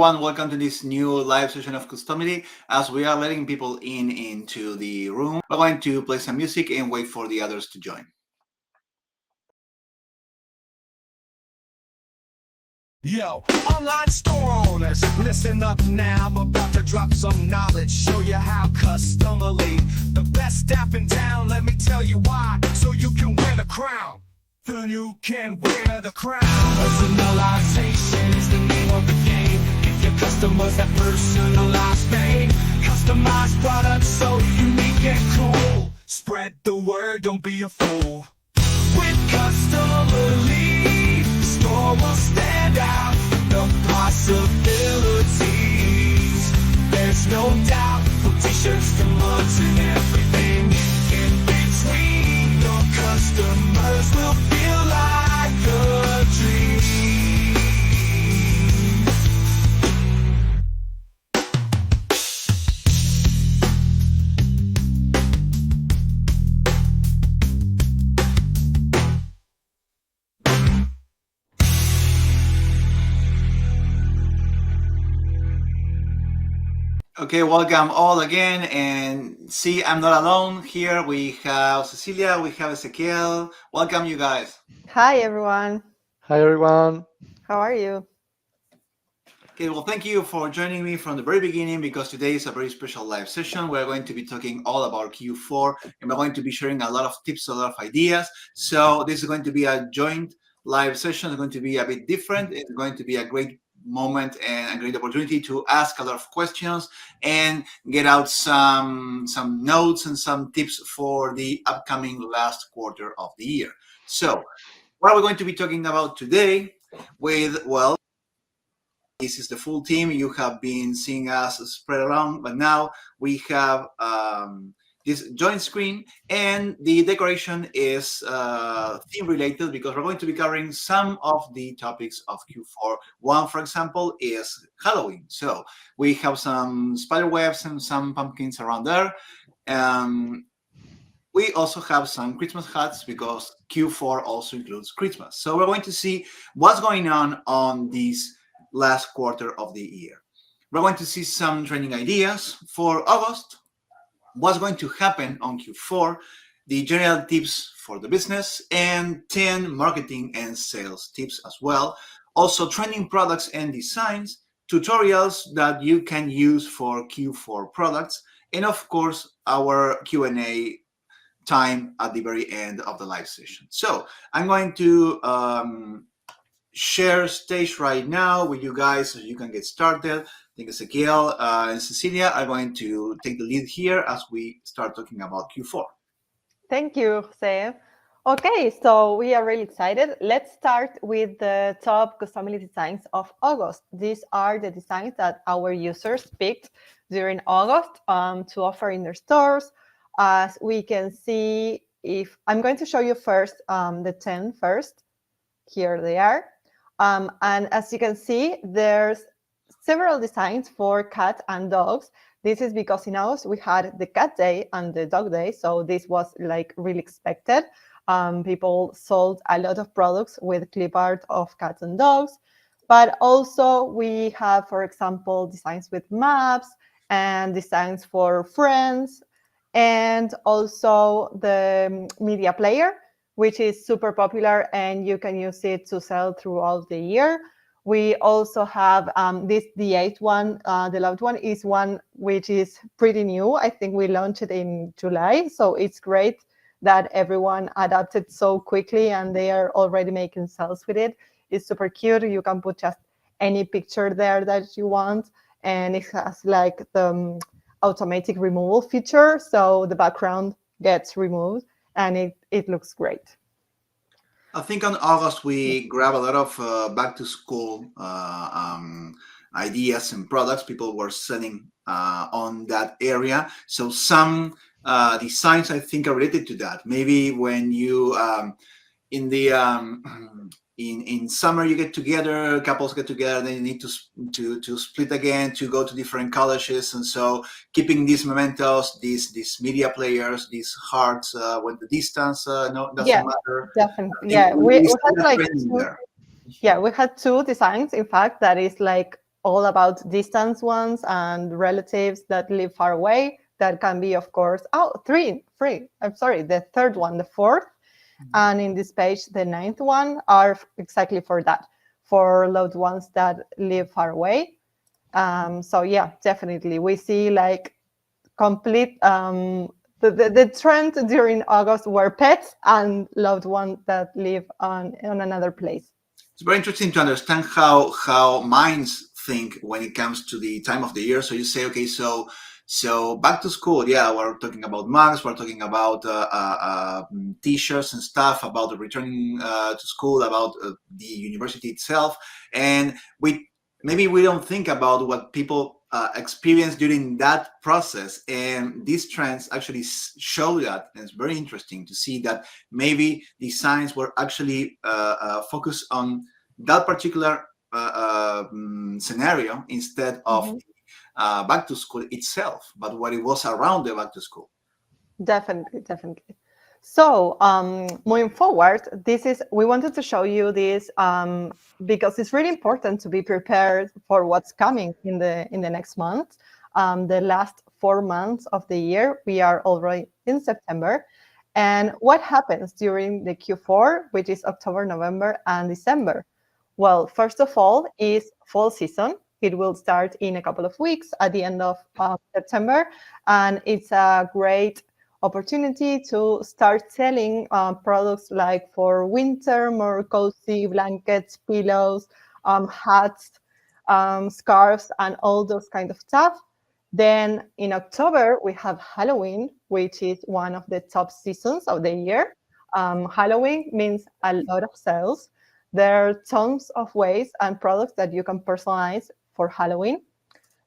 Everyone, welcome to this new live session of Customily. As we are letting people into the room, we're going to play some music and wait for the others to join. Yo, online store owners, listen up now. I'm about to drop some knowledge, show you how Customily, the best staff in town. Let me tell you why, so you can win a crown. Then you can wear the crown. Personalization is the name of the game. Give your customers that personalized fame. Customized products so unique and cool. Spread the word, don't be a fool. With Customily, the store will stand out. The possibilities, there's no doubt. From t-shirts to mugs and everything in between, your customers will feel like a dream. Okay, welcome all again. And see, I'm not alone here. We have Cecilia, we have Ezequiel. Welcome, you guys. Hi, everyone. Hi, everyone. How are you? Okay, well, thank you for joining me from the very beginning because today is a very special live session. We're going to be talking all about Q4 and we're going to be sharing a lot of tips, a lot of ideas. So this is going to be a joint live session. It's going to be a bit different. It's going to be a great moment and a great opportunity to ask a lot of questions and get out some notes and some tips for the upcoming last quarter of the year. So what are we going to be talking about today with, well, this is the full team. You have been seeing us spread around, but now we have this joint screen, and the decoration is theme related because we're going to be covering some of the topics of Q4. One, for example, is Halloween. So we have some spider webs and some pumpkins around there. We also have some Christmas hats because Q4 also includes Christmas. So we're going to see what's going on this last quarter of the year. We're going to see some training ideas for August, what's going to happen on Q4, the general tips for the business, and 10 marketing and sales tips as well. Also trending products and designs, tutorials that you can use for Q4 products, and of course, our Q&A time at the very end of the live session. So I'm going to share stage right now with you guys so you can get started. I think Ezequiel and Cecilia are going to take the lead here as we start talking about Q4. Thank you, Jose. Okay, so we are really excited. Let's start with the top Customily designs of August. These are the designs that our users picked during August to offer in their stores. As we can see, if I'm going to show you first the 10 first. Here they are. And as you can see, there's several designs for cat and dogs. This is because in August we had the cat day and the dog day. So this was like really expected. People sold a lot of products with clip art of cats and dogs. But also we have, for example, designs with maps and designs for friends. And also the media player, which is super popular and you can use it to sell throughout the year. We also have the 8th one, the loved one is one which is pretty new. I think we launched it in July. So it's great that everyone adapted so quickly and they are already making sales with it. It's super cute. You can put just any picture there that you want. And it has like the automatic removal feature. So the background gets removed. And it looks great. I think on August, we grab a lot of back to school ideas and products people were selling on that area. So some designs, I think, are related to that. Maybe when you, in the in summer you get together, couples get together, then you need to split again, to go to different colleges, and so keeping these mementos, these media players, these hearts, when the distance doesn't matter. Definitely. Yeah, we had like we had two designs, in fact, that is like all about distance ones and relatives that live far away. That can be, of course, three. I'm sorry, the third one, the fourth. And in this page, the ninth one are exactly for that, for loved ones that live far away. So yeah, definitely. We see like complete the trend during August were pets and loved ones that live on another place. It's very interesting to understand how minds think when it comes to the time of the year. So you say, okay, so back to school, yeah, we're talking about mugs, we're talking about t-shirts and stuff, about the returning to school, about the university itself, and maybe we don't think about what people experience during that process, and these trends actually show that. And it's very interesting to see that maybe designs were actually focused on that particular scenario instead of back to school itself, but what it was around the back to school. Definitely. So moving forward, we wanted to show you this because it's really important to be prepared for what's coming in the next month. The last 4 months of the year, we are already in September. And what happens during the Q4, which is October, November, and December? Well, first of all is fall season. It will start in a couple of weeks at the end of September, and it's a great opportunity to start selling products like for winter, more cozy blankets, pillows, hats, scarves, and all those kind of stuff. Then in October, we have Halloween, which is one of the top seasons of the year. Halloween means a lot of sales. There are tons of ways and products that you can personalize for Halloween.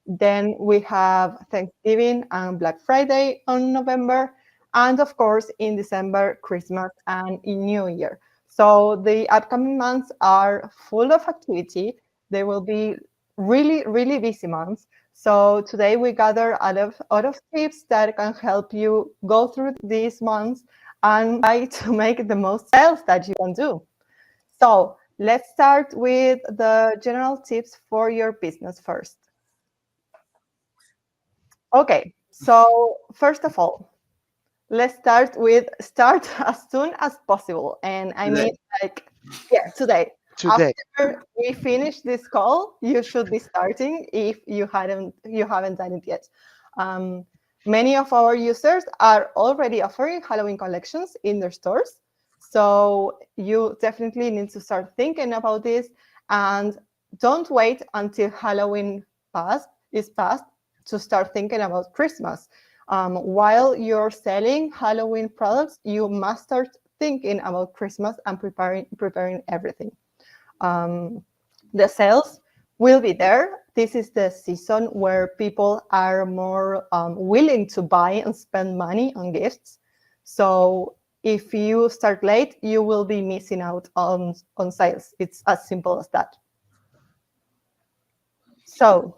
Then we have Thanksgiving and Black Friday on November. And of course, in December, Christmas and in New Year. So the upcoming months are full of activity. They will be really, really busy months. So today we gather a lot of tips that can help you go through these months and try to make the most sales that you can do. So let's start with the general tips for your business first. Okay, so first of all, let's start as soon as possible. And I mean, like, yeah, today. After we finish this call, you should be starting if you haven't done it yet. Many of our users are already offering Halloween collections in their stores. So you definitely need to start thinking about this, and don't wait until Halloween is past to start thinking about Christmas. While you're selling Halloween products, you must start thinking about Christmas and preparing everything. The sales will be there. This is the season where people are more willing to buy and spend money on gifts. So if you start late, you will be missing out on sales. It's as simple as that. So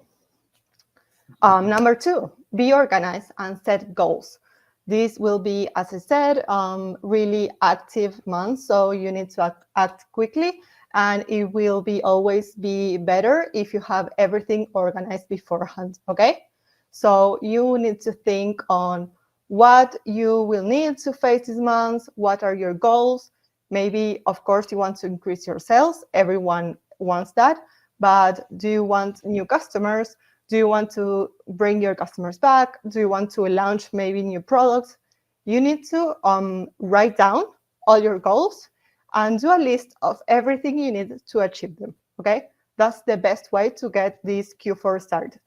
number 2, be organized and set goals. This will be, as I said, really active month. So you need to act quickly, and it will always be better if you have everything organized beforehand. Okay, so you need to think on what you will need to face this month. What are your goals? Maybe, of course, you want to increase your sales. Everyone wants that. But do you want new customers? Do you want to bring your customers back? Do you want to launch maybe new products? You need to write down all your goals and do a list of everything you need to achieve them. Okay, that's the best way to get this Q4 started.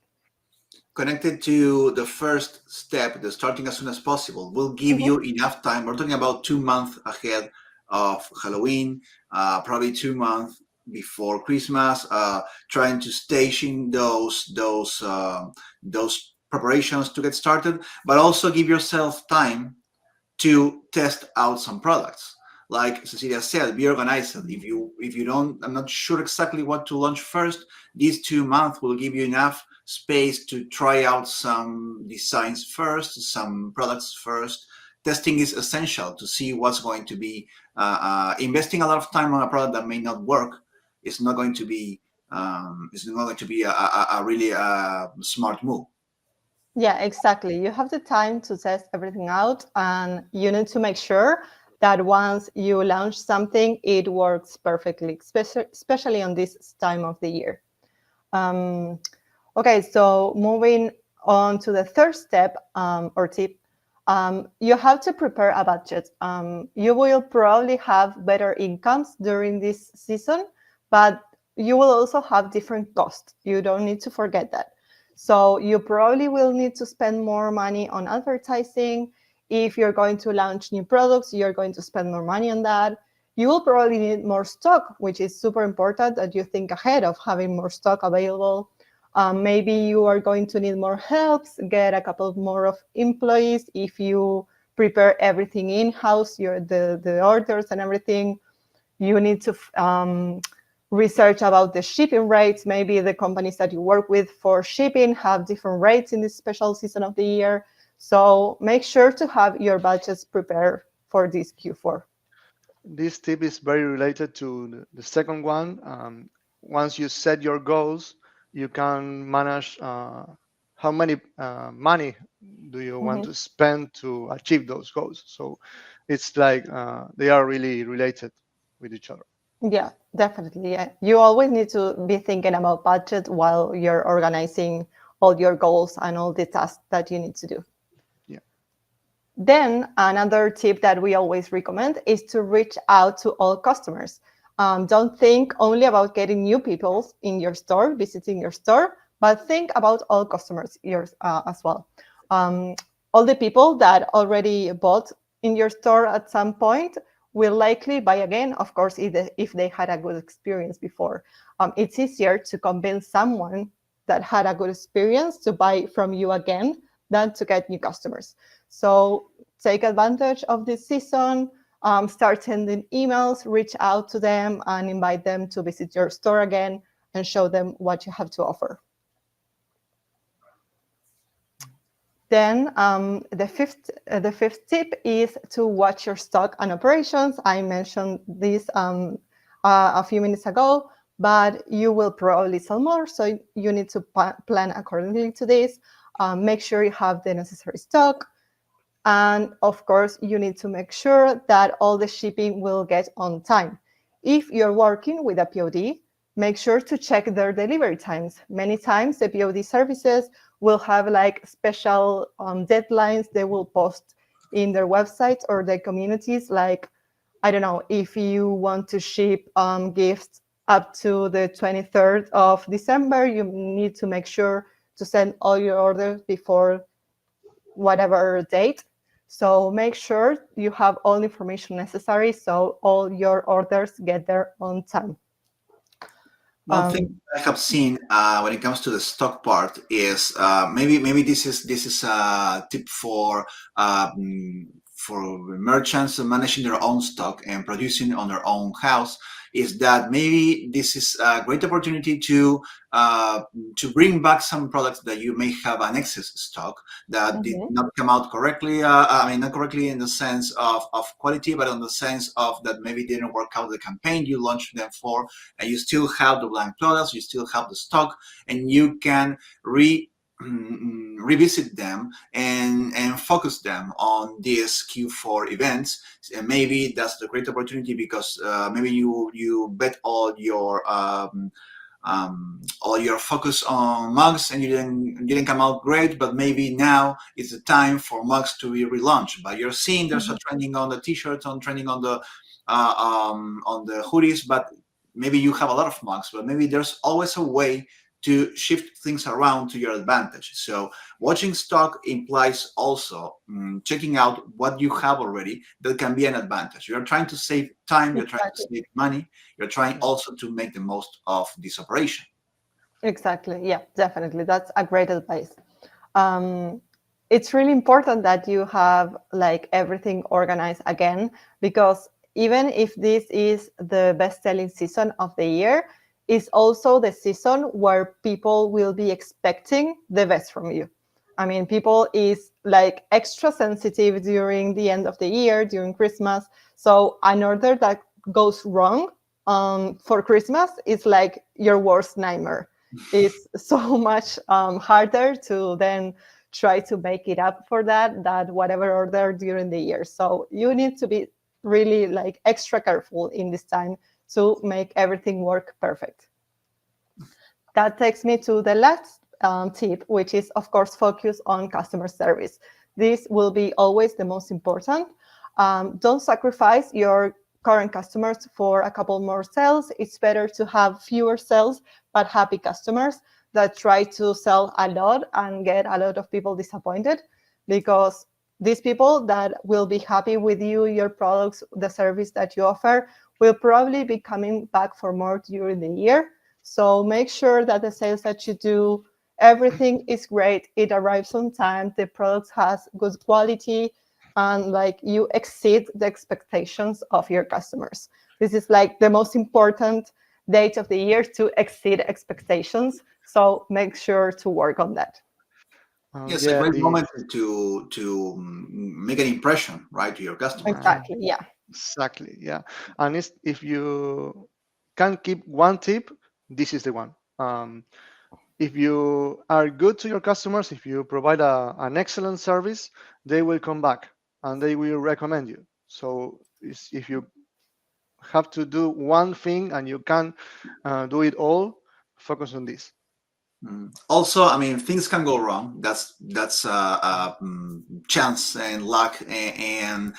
Connected to the first step, the starting as soon as possible, will give you enough time. We're talking about 2 months ahead of Halloween, probably 2 months before Christmas, trying to station those preparations to get started, but also give yourself time to test out some products. Like Cecilia said, be organized. If you don't, I'm not sure exactly what to launch first, these 2 months will give you enough space to try out some designs first, some products first. Testing is essential to see what's going to be. Investing a lot of time on a product that may not work is not going to be it's not going to be a really smart move. Yeah, exactly. You have the time to test everything out, and you need to make sure that once you launch something, it works perfectly, especially on this time of the year. Um, okay, so moving on to the third step or tip, you have to prepare a budget. You will probably have better incomes during this season, but you will also have different costs. You don't need to forget that. So you probably will need to spend more money on advertising. If you're going to launch new products, you're going to spend more money on that. You will probably need more stock, which is super important that you think ahead of having more stock available. Maybe you are going to need more helps, get a couple more of employees if you prepare everything in-house, the orders and everything. You need to research about the shipping rates. Maybe the companies that you work with for shipping have different rates in this special season of the year. So make sure to have your budgets prepared for this Q4. This tip is very related to the second one. Once you set your goals, you can manage how many money do you want Mhm. to spend to achieve those goals. So it's like they are really related with each other. Yeah, definitely. Yeah. You always need to be thinking about budget while you're organizing all your goals and all the tasks that you need to do. Yeah. Then another tip that we always recommend is to reach out to all customers. Don't think only about getting new people in your store, visiting your store, but think about all customers as well. Um, all the people that already bought in your store at some point will likely buy again, of course, if they had a good experience before. It's easier to convince someone that had a good experience to buy from you again than to get new customers. So take advantage of this season, start sending emails, reach out to them, and invite them to visit your store again and show them what you have to offer. Then the fifth tip is to watch your stock and operations. I mentioned this a few minutes ago, but you will probably sell more, so you need to plan accordingly to this. Make sure you have the necessary stock. And of course, you need to make sure that all the shipping will get on time. If you're working with a POD, make sure to check their delivery times. Many times, the POD services will have like special deadlines they will post in their websites or their communities. Like, I don't know, if you want to ship gifts up to the 23rd of December, you need to make sure to send all your orders before whatever date. So make sure you have all information necessary so all your orders get there on time. One thing I have seen when it comes to the stock part is maybe this is a tip for merchants managing their own stock and producing on their own house, is that maybe this is a great opportunity to bring back some products that you may have an excess stock that did not come out correctly. I mean, not correctly in the sense of quality, but in the sense of that maybe didn't work out the campaign you launched them for, and you still have the blank products, you still have the stock, and you can revisit them and focus them on these Q4 events. And maybe that's the great opportunity because maybe you bet all your focus on mugs and you didn't come out great, but maybe now it's the time for mugs to be relaunched. But you're seeing there's a trending on the t-shirts, trending on the hoodies, but maybe you have a lot of mugs, but maybe there's always a way to shift things around to your advantage. So watching stock implies also checking out what you have already that can be an advantage. You're trying to save time, you're trying to save money, you're trying also to make the most of this operation. Exactly. Yeah, definitely. That's a great advice. It's really important that you have like everything organized again, because even if this is the best-selling season of the year, it's also the season where people will be expecting the best from you. I mean, people is like extra sensitive during the end of the year, during Christmas. So an order that goes wrong for Christmas, it's like your worst nightmare. It's so much harder to then try to make it up for that whatever order during the year. So you need to be really like extra careful in this time to make everything work perfect. That takes me to the last tip, which is, of course, focus on customer service. This will be always the most important. Don't sacrifice your current customers for a couple more sales. It's better to have fewer sales, but happy customers that try to sell a lot and get a lot of people disappointed, because these people that will be happy with you, your products, the service that you offer, will probably be coming back for more during the year. So make sure that the sales that you do, everything is great. It arrives on time. The product has good quality, and like you exceed the expectations of your customers. This is like the most important date of the year, to exceed expectations. So make sure to work on that. Yes, a Yeah, great the moment to make an impression, right, to your customers. Exactly. Yeah. exactly, yeah. And it's, if you can keep one tip, this is the one. If you are good to your customers, if you provide an excellent service, they will come back and they will recommend you. So if you have to do one thing and you can do it all, focus on this. Also, I mean, things can go wrong. That's chance and luck and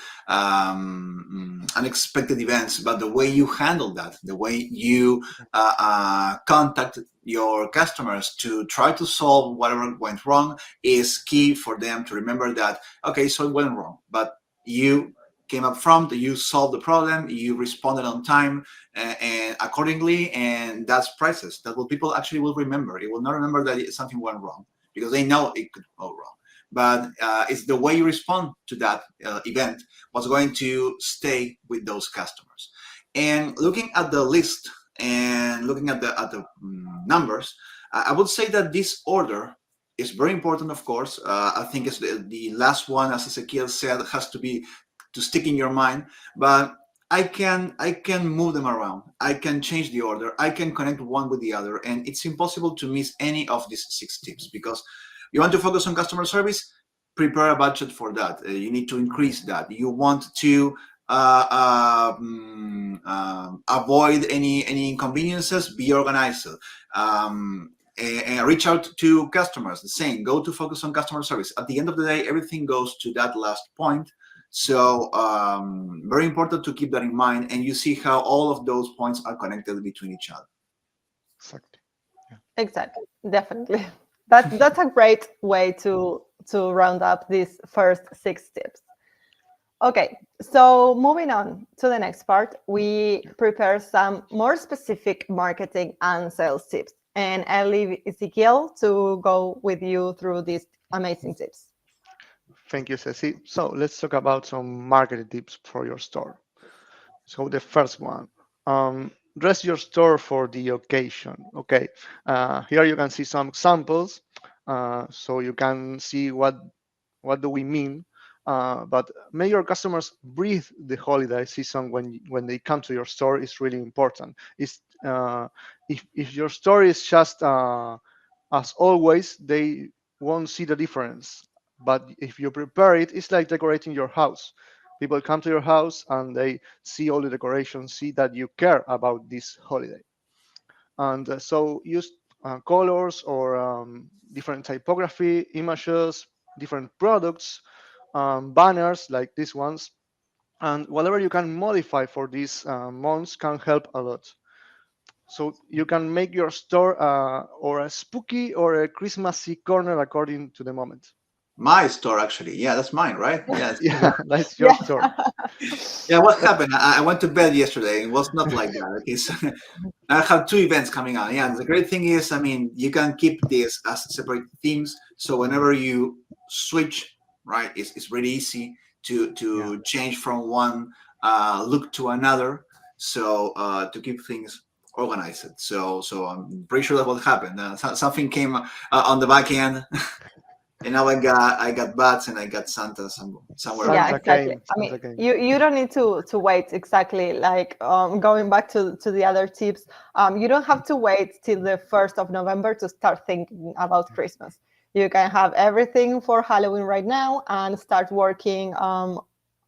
unexpected events. But the way you handle that, the way you contact your customers to try to solve whatever went wrong, is key for them to remember that. Okay, so it went wrong, but you came up front, you solved the problem, you responded on time and accordingly, and that's priceless. That what people actually will remember. It will not remember that something went wrong, because they know it could go wrong. But it's the way you respond to that event what's going to stay with those customers. And looking at the list and looking at the numbers, I would say that this order is very important. Of course, I think it's the last one, as Ezequiel said, has to be to stick in your mind. But I can move them around. I can change the order. I can connect one with the other, and it's impossible to miss any of these 6 tips, because you want to focus on customer service. Prepare a budget for that. You need to increase that. You want to avoid any inconveniences. Be organized. And reach out to customers. The same. Go to focus on customer service. At the end of the day, everything goes to that last point. So very important to keep that in mind, and you see how all of those points are connected between each other. Exactly. Exactly. Definitely. That's a great way to round up these first 6 tips. Okay, so moving on to the next part, we prepare some more specific marketing and sales tips. And I'll leave Ezequiel to go with you through these amazing tips. Thank you, Ceci. So let's talk about some marketing tips for your store. So the first one, dress your store for the occasion. Okay, here you can see some examples, so you can see what do we mean. But make your customers breathe the holiday season when they come to your store is really important. It's if your store is just as always, they won't see the difference. But if you prepare it, it's like decorating your house. People come to your house and they see all the decorations, see that you care about this holiday. And so use colors or different typography, images, different products, banners like these ones, and whatever you can modify for these months can help a lot. So you can make your store or a spooky or a Christmassy corner according to the moment. My store, actually. Yeah, that's mine, right? Yes. Yeah, that's your Yeah. store. Yeah, what happened? I went to bed yesterday. It was not like that. Okay, so I have 2 events coming on. Yeah, and the great thing is, I mean, you can keep this as separate themes. So whenever you switch, right, it's really easy to change from one look to another. So to keep things organized. So I'm pretty sure that what happened. Something came on the back end. And now I got bats and I got Santa somewhere Yeah, around. Santa exactly. came. I mean, Santa came. you don't need to wait exactly like going back to the other tips. You don't have to wait till the 1st of November to start thinking about Christmas. You can have everything for Halloween right now and start working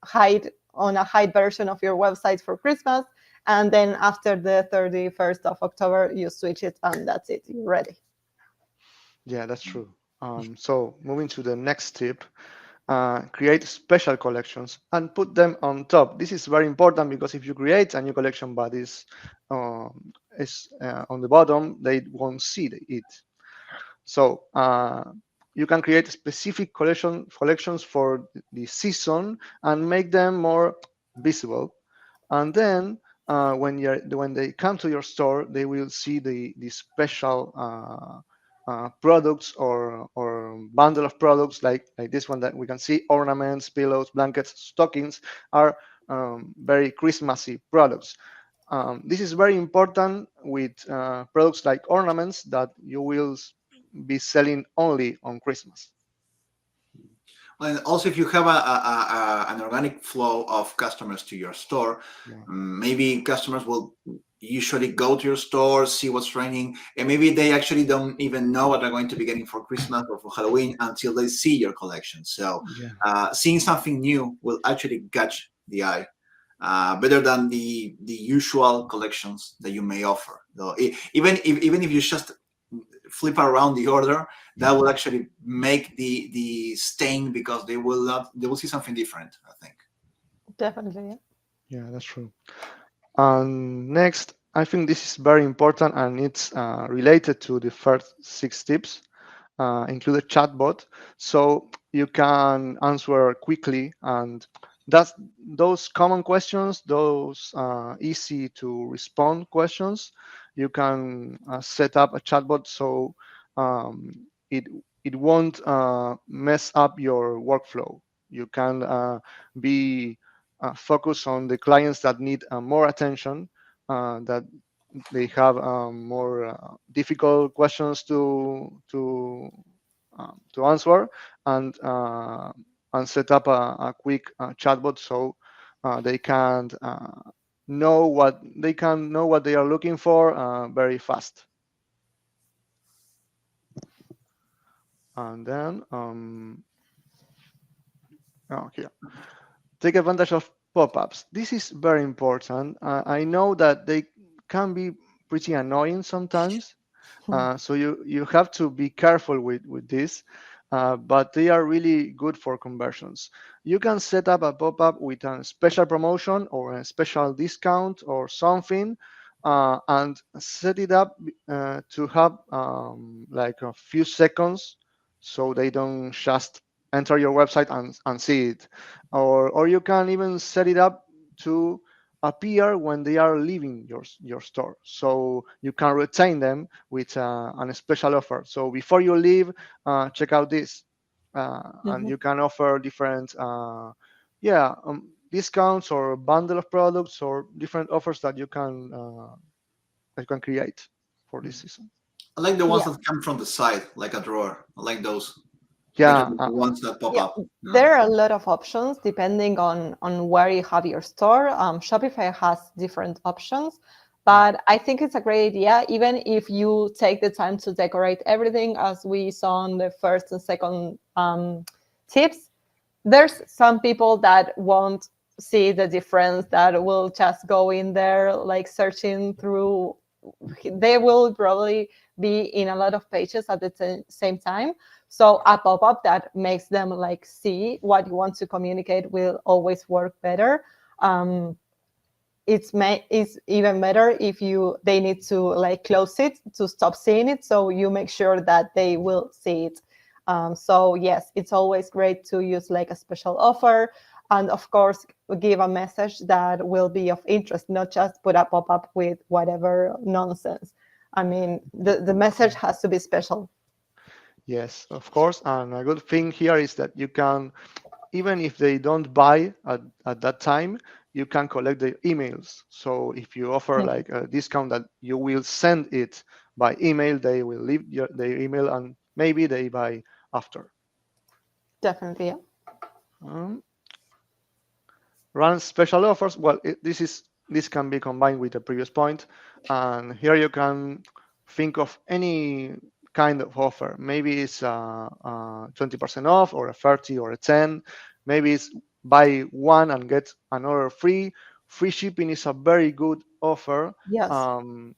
hide on a hide version of your website for Christmas. And then after the 31st of October, you switch it and that's it. You're ready. Yeah, that's true. So moving to the next tip, create special collections and put them on top. This is very important because if you create a new collection but is on the bottom, they won't see it. So you can create specific collections for the season and make them more visible. And then when they come to your store, they will see the special products or bundle of products like this one that we can see: ornaments, pillows, blankets, stockings are very Christmassy products. This is very important with products like ornaments that you will be selling only on Christmas. And also, if you have an organic flow of customers to your store, Yeah. maybe customers will usually go to your store, see what's trending, and maybe they actually don't even know what they're going to be getting for Christmas or for Halloween until they see your collection. So, Yeah. seeing something new will actually catch the eye. Better than the usual collections that you may offer. Though, even if you just flip around the order, that will actually make the stain because they will see something different, I think. Definitely. Yeah. Yeah, that's true. And next, I think this is very important and it's related to the first 6 tips. Include a chatbot so you can answer quickly, and that's those common questions, those easy to respond questions. You can set up a chatbot so um, it it won't mess up your workflow. You can be focused on the clients that need more attention, that they have more difficult questions to answer, and set up a quick chatbot so they can know what they are looking for very fast. And then okay, take advantage of pop-ups. This is very important. I know that they can be pretty annoying sometimes. So you have to be careful with this, but they are really good for conversions. You can set up a pop-up with a special promotion or a special discount or something, and set it up to have like a few seconds, so they don't just enter your website and see it. Or you can even set it up to appear when they are leaving your store, so you can retain them with a special offer. So before you leave, check out this, and Mhm. you can offer different discounts or bundle of products or different offers that you can create for this season. I like the ones Yeah. that come from the side, like a drawer. I like those, like Yeah, the ones that pop Yeah, up. there are a lot of options depending on where you have your store. Shopify has different options, but I think it's a great idea, even if you take the time to decorate everything, as we saw on the first and second tips. There's some people that won't see the difference, that will just go in there like searching through. They will probably be in a lot of pages at the same time, so a pop-up that makes them like see what you want to communicate will always work better. um, it's even better if they need to like close it to stop seeing it, so you make sure that they will see it. So yes, it's always great to use like a special offer, and of course give a message that will be of interest, not just put a pop-up with whatever nonsense. I mean, the message has to be special. yes, of course. And a good thing here is that you can, even if they don't buy at that time, you can collect the emails. So if you offer like a discount that you will send it by email, they will leave their email and maybe they buy after. Definitely. Yeah. Um, Run special offers. Well, this can be combined with the previous point, and here you can think of any kind of offer. Maybe it's 20% off, or a 30 or a 10. Maybe it's buy one and get another free. Free shipping is a very good offer. Yes. Um,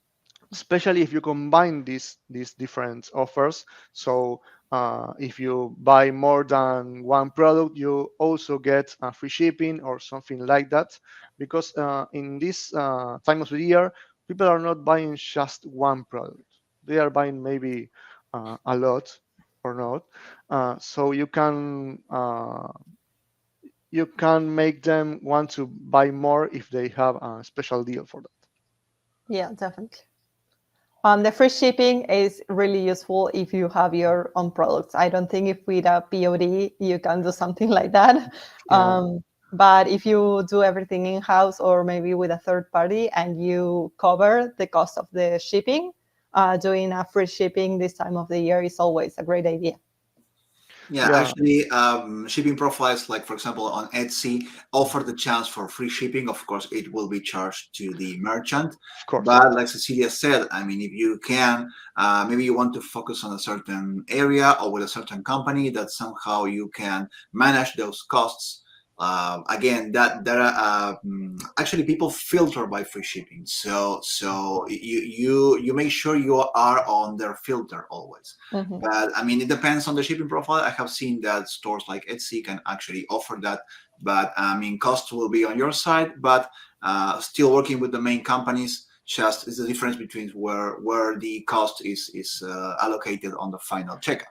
Especially if you combine these different offers. So if you buy more than one product, you also get free shipping or something like that. Because in this time of the year, people are not buying just one product. They are buying maybe a lot or not. So you can make them want to buy more if they have a special deal for that. Yeah, definitely. The free shipping is really useful if you have your own products. I don't think if with a POD you can do something like that. Yeah. But if you do everything in house or maybe with a third party and you cover the cost of the shipping, doing a free shipping this time of the year is always a great idea. Yeah, Yeah, actually, shipping profiles, like for example on Etsy, offer the chance for free shipping. Of course, it will be charged to the merchant. of course. But like Cecilia said, I mean, if you can, maybe you want to focus on a certain area or with a certain company that somehow you can manage those costs. Again, that there are actually people filter by free shipping, so you make sure you are on their filter always. Mhm. But I mean, it depends on the shipping profile. I have seen that stores like Etsy can actually offer that, but I mean, cost will be on your side. But still working with the main companies, just is the difference between where the cost is allocated on the final checkout.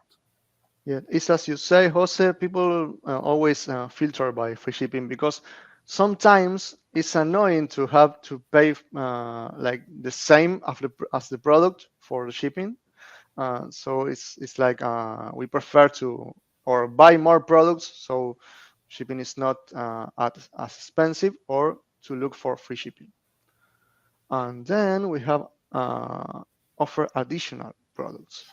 Yeah, it's as you say, Jose. People always filter by free shipping because sometimes it's annoying to have to pay like the same as the product for the shipping. So it's like we prefer to or buy more products so shipping is not as expensive, or to look for free shipping. And then we have offer additional products.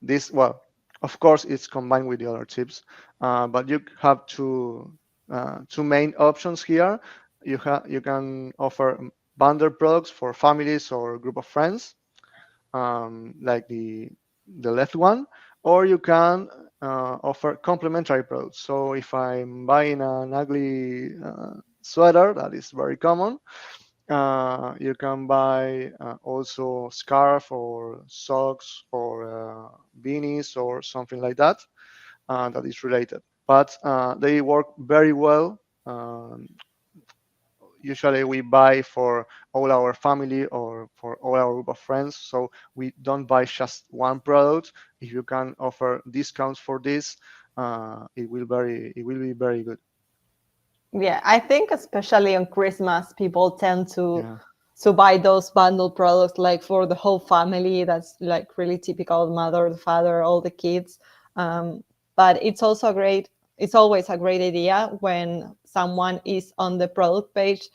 This, well, of course, it's combined with the other tips, but you have two main options here. You can offer bundle products for families or group of friends, like the left one, or you can offer complementary products. So if I'm buying an ugly sweater, that is very common, you can buy also scarf or socks or beanies or something like that that is related. But they work very well. Usually we buy for all our family or for all our group of friends, so we don't buy just one product. If you can offer discounts for this, it will be very good. Yeah, I think especially on Christmas, people tend Yeah, to buy those bundle products like for the whole family. That's like really typical: mother, the father, all the kids. But it's also great. It's always a great idea when someone is on the product page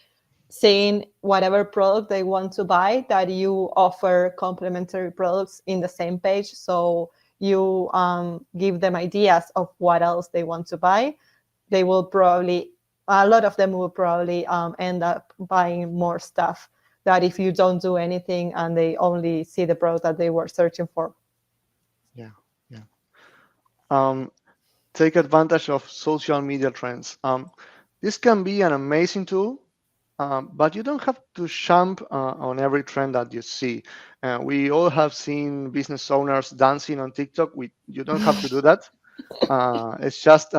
saying whatever product they want to buy, that you offer complementary products in the same page, so you give them ideas of what else they want to buy. They will probably, a lot of them will probably end up buying more stuff that if you don't do anything and they only see the product that they were searching for. yeah, yeah. Um, Take advantage of social media trends. This can be an amazing tool, but you don't have to jump on every trend that you see. We all have seen business owners dancing on TikTok. You don't have to do that. It's just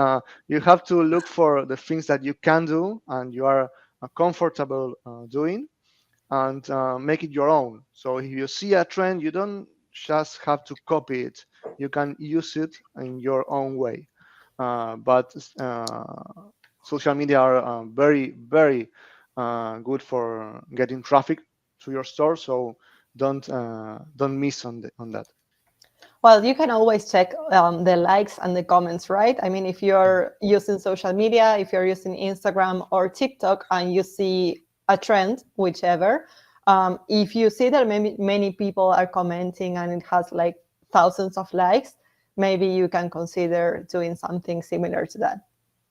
you have to look for the things that you can do and you are comfortable doing, and make it your own. So if you see a trend, you don't just have to copy it. You can use it in your own way. But social media are very good for getting traffic to your store. So don't miss on that. Well, you can always check the likes and the comments, right? I mean, if Yeah. you're using social media, if you're using Instagram or TikTok and you see a trend, whichever, if you see that many people are commenting and it has like thousands of likes, maybe you can consider doing something similar to that.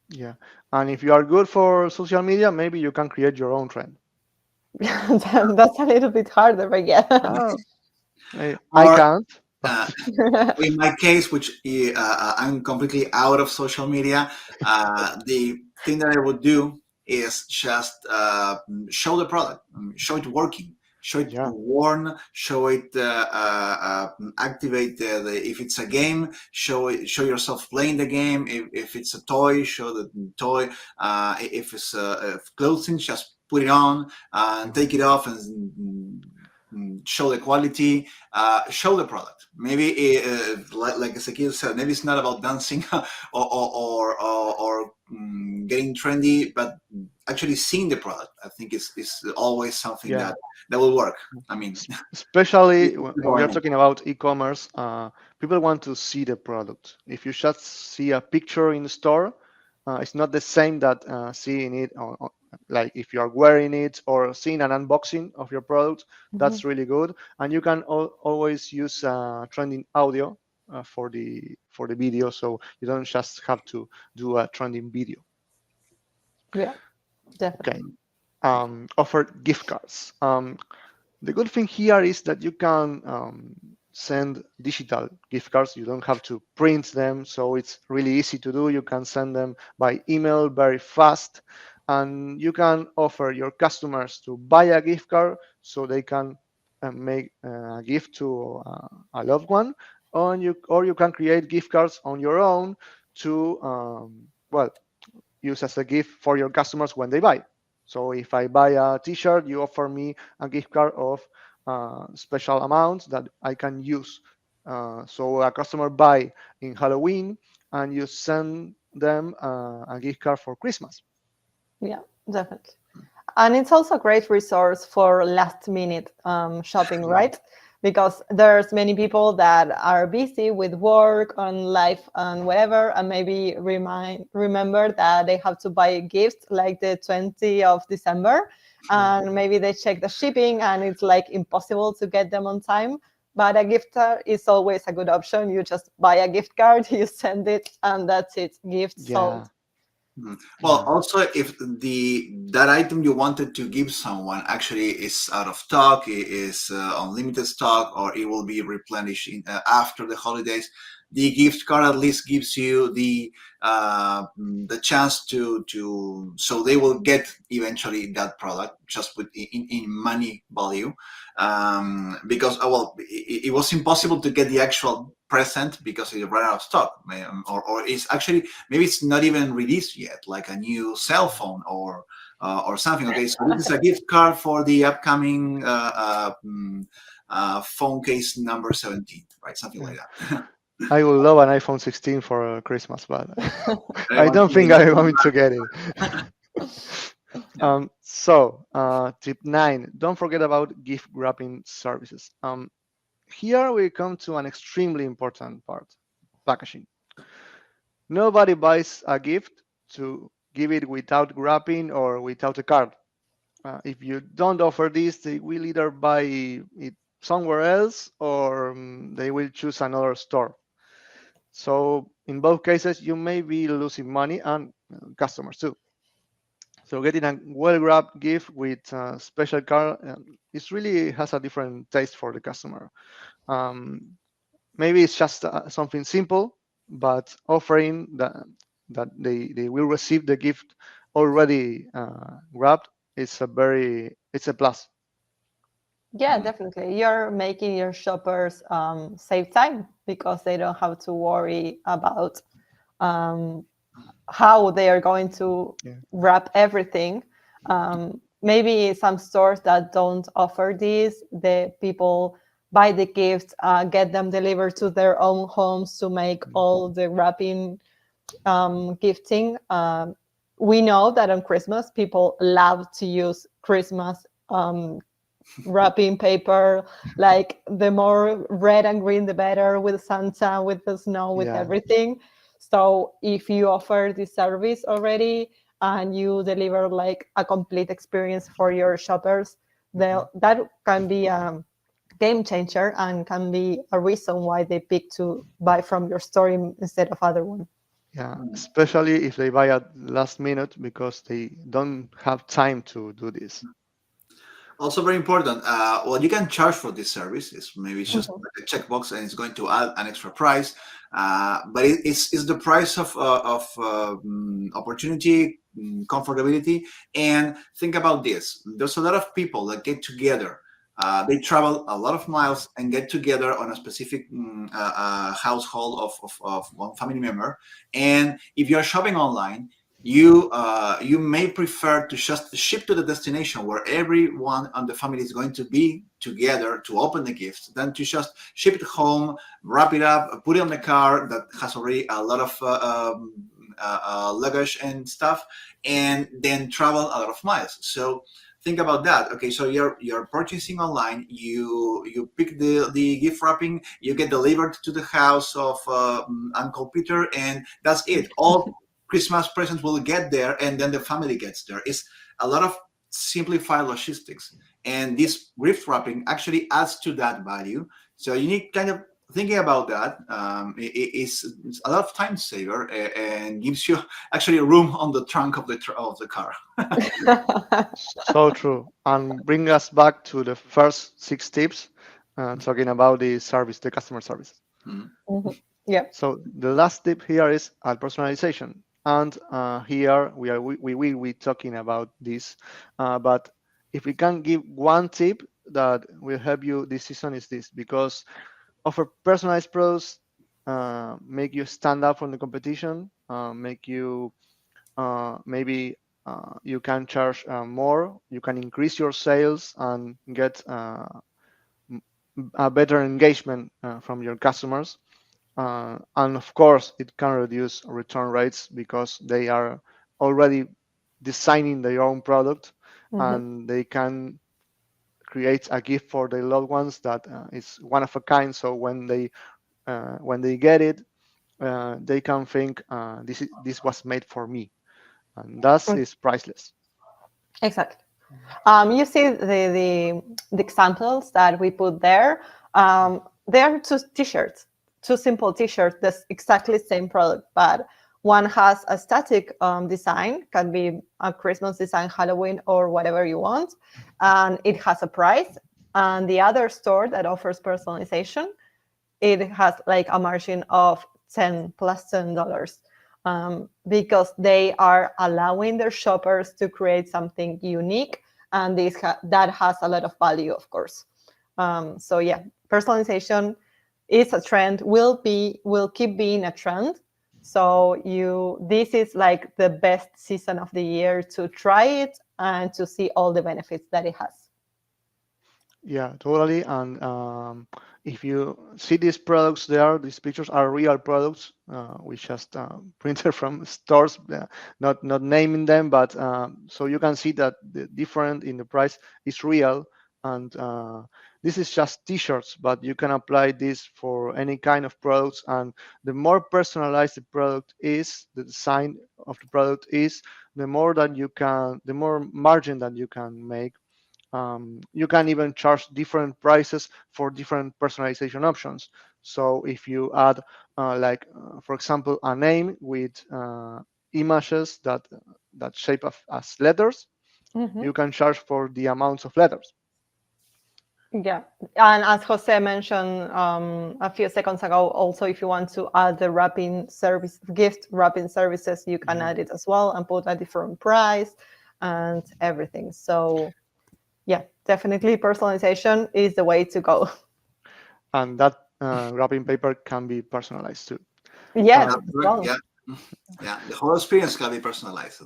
Yeah. And if you are good for social media, maybe you can create your own trend. That's a little bit harder, but yeah. Ah, I Or can't, uh, but in my case, which I'm completely out of social media, the thing that I would do is just show the product, show it working, show it yeah, worn, show it activate if it's a game, show yourself playing the game. If it's a toy, show the toy. If it's clothing, just put it on and take it off and show the quality, show the product. Maybe like Ezekiel said, maybe it's not about dancing or getting trendy, but actually seeing the product. I think is always something yeah. that will work. I mean, Especially when we are before talking about e-commerce, people want to see the product. If you just see a picture in the store, it's not the same that seeing it like if you are wearing it or seeing an unboxing of your product. That's really good, and you can always use trending audio for the video, so you don't just have to do a trending video. Yeah, Okay. definitely. Offer gift cards. The good thing here is that you can send digital gift cards. You don't have to print them, so it's really easy to do. You can send them by email very fast, and you can offer your customers to buy a gift card so they can make a gift to a loved one, or you can create gift cards on your own to well, use as a gift for your customers when they buy. So if I buy a T-shirt, you offer me a gift card of special amounts that I can use. So a customer buy in Halloween, and you send them a gift card for Christmas. Yeah, definitely. And it's also a great resource for last minute shopping, right? Because there's many people that are busy with work and life and whatever, and maybe remember that they have to buy a gift like the 20th of December, and maybe they check the shipping and it's like impossible to get them on time. But a gift card is always a good option. You just buy a gift card, you send it, and that's it. Gift Yeah, sold. well, yeah, also if that item you wanted to give someone actually is out of stock, is on limited stock, or it will be replenished after the holidays, the gift card at least gives you the chance to so they will get eventually that product just with in money value, because well it was impossible to get the actual present because it ran out of stock, or it's actually maybe it's not even released yet, like a new cell phone or something. Okay, so this is a gift card for the upcoming phone case number 17, right? Something yeah. like that. I would love an iPhone 16 for Christmas, but I I want don't to think make I'm going to get it. yeah. Tip 9, don't forget about gift wrapping services. Here we come to an extremely important part, packaging. Nobody buys a gift to give it without wrapping or without a card. If you don't offer this, they will either buy it somewhere else, or they will choose another store. So in both cases, you may be losing money and customers too. So getting a well-wrapped gift with a special card, it really has a different taste for the customer. Um, Maybe it's just something simple, but offering that they will receive the gift already wrapped, it's a plus. Yeah, definitely. You're making your shoppers save time because they don't have to worry about um, how they are going to Yeah. wrap everything. Maybe some stores that don't offer this, the people buy the gift, get them delivered to their own homes to make all the wrapping, gifting. We know that on Christmas, people love to use Christmas wrapping paper, like the more red and green the better, with Santa, with the snow, with Yeah. everything. So if you offer this service already and you deliver like a complete experience for your shoppers, Mhm. that can be game changer and can be a reason why they pick to buy from your store instead of other one. Yeah, especially if they buy at last minute because they don't have time to do this. Also very important. Well, you can charge for this service. Maybe it's just Mhm. like a checkbox, and it's going to add an extra price. But it's the price of opportunity, comfortability, and think about this. There's a lot of people that get together. They travel a lot of miles and get together on a specific household of one family member. And if you're shopping online, you may prefer to just ship to the destination where everyone on the family is going to be together to open the gift than to just ship it home, wrap it up, put it on the car that has already a lot of luggage and stuff, and then travel a lot of miles. So think about that. Okay, so you're purchasing online, you pick the gift wrapping, you get delivered to the house of Uncle Peter, and that's it. All Christmas presents will get there, and then the family gets there. It's a lot of simplified logistics, and this gift wrapping actually adds to that value. So you need kind of thinking about that. It's a lot of time saver and gives you actually room on the trunk of the car. So true. And bring us back to the first 6 tips, talking about the service, the customer service. Mhm. Mhm. Yeah. So the last tip here is personalization, and here we will be talking about this. But if we can give one tip that will help you this season is this, because offer personalized products make you stand out from the competition, make you maybe you can charge more, you can increase your sales and get a better engagement from your customers. And of course, it can reduce return rates because they are already designing their own product, Mhm. and they can create a gift for their loved ones that is one of a kind. So when they get it, they can think this was made for me, and that Mm, is priceless. exactly. You see the examples that we put there. They are two t-shirts, two simple t-shirts. That's exactly the same product, but one has a static design, can be a Christmas design, Halloween, or whatever you want, and it has a price. And the other store that offers personalization, it has like a margin of 10 plus $10, because they are allowing their shoppers to create something unique, and that has a lot of value, of course. So yeah, personalization is a trend, will keep being a trend. So this is like the best season of the year to try it and to see all the benefits that it has. Yeah, totally. And if you see these products there, these pictures are real products. We just printed from stores, not naming them, but so you can see that the difference in the price is real. And this is just T-shirts, but you can apply this for any kind of products. And the more personalized the product is, the design of the product is, the more the more margin that you can make. You can even charge different prices for different personalization options. So if you add, for example, a name with images that shape as letters, Mhm. you can charge for the amounts of letters. Yeah, and as Jose mentioned a few seconds ago, also if you want to add the wrapping service, gift wrapping services, you can add it as well and put a different price and everything. So yeah, definitely personalization is the way to go. And that wrapping paper can be personalized too. Yes, Um, as Absolutely, well. yeah. Yeah, the whole experience can be personalized.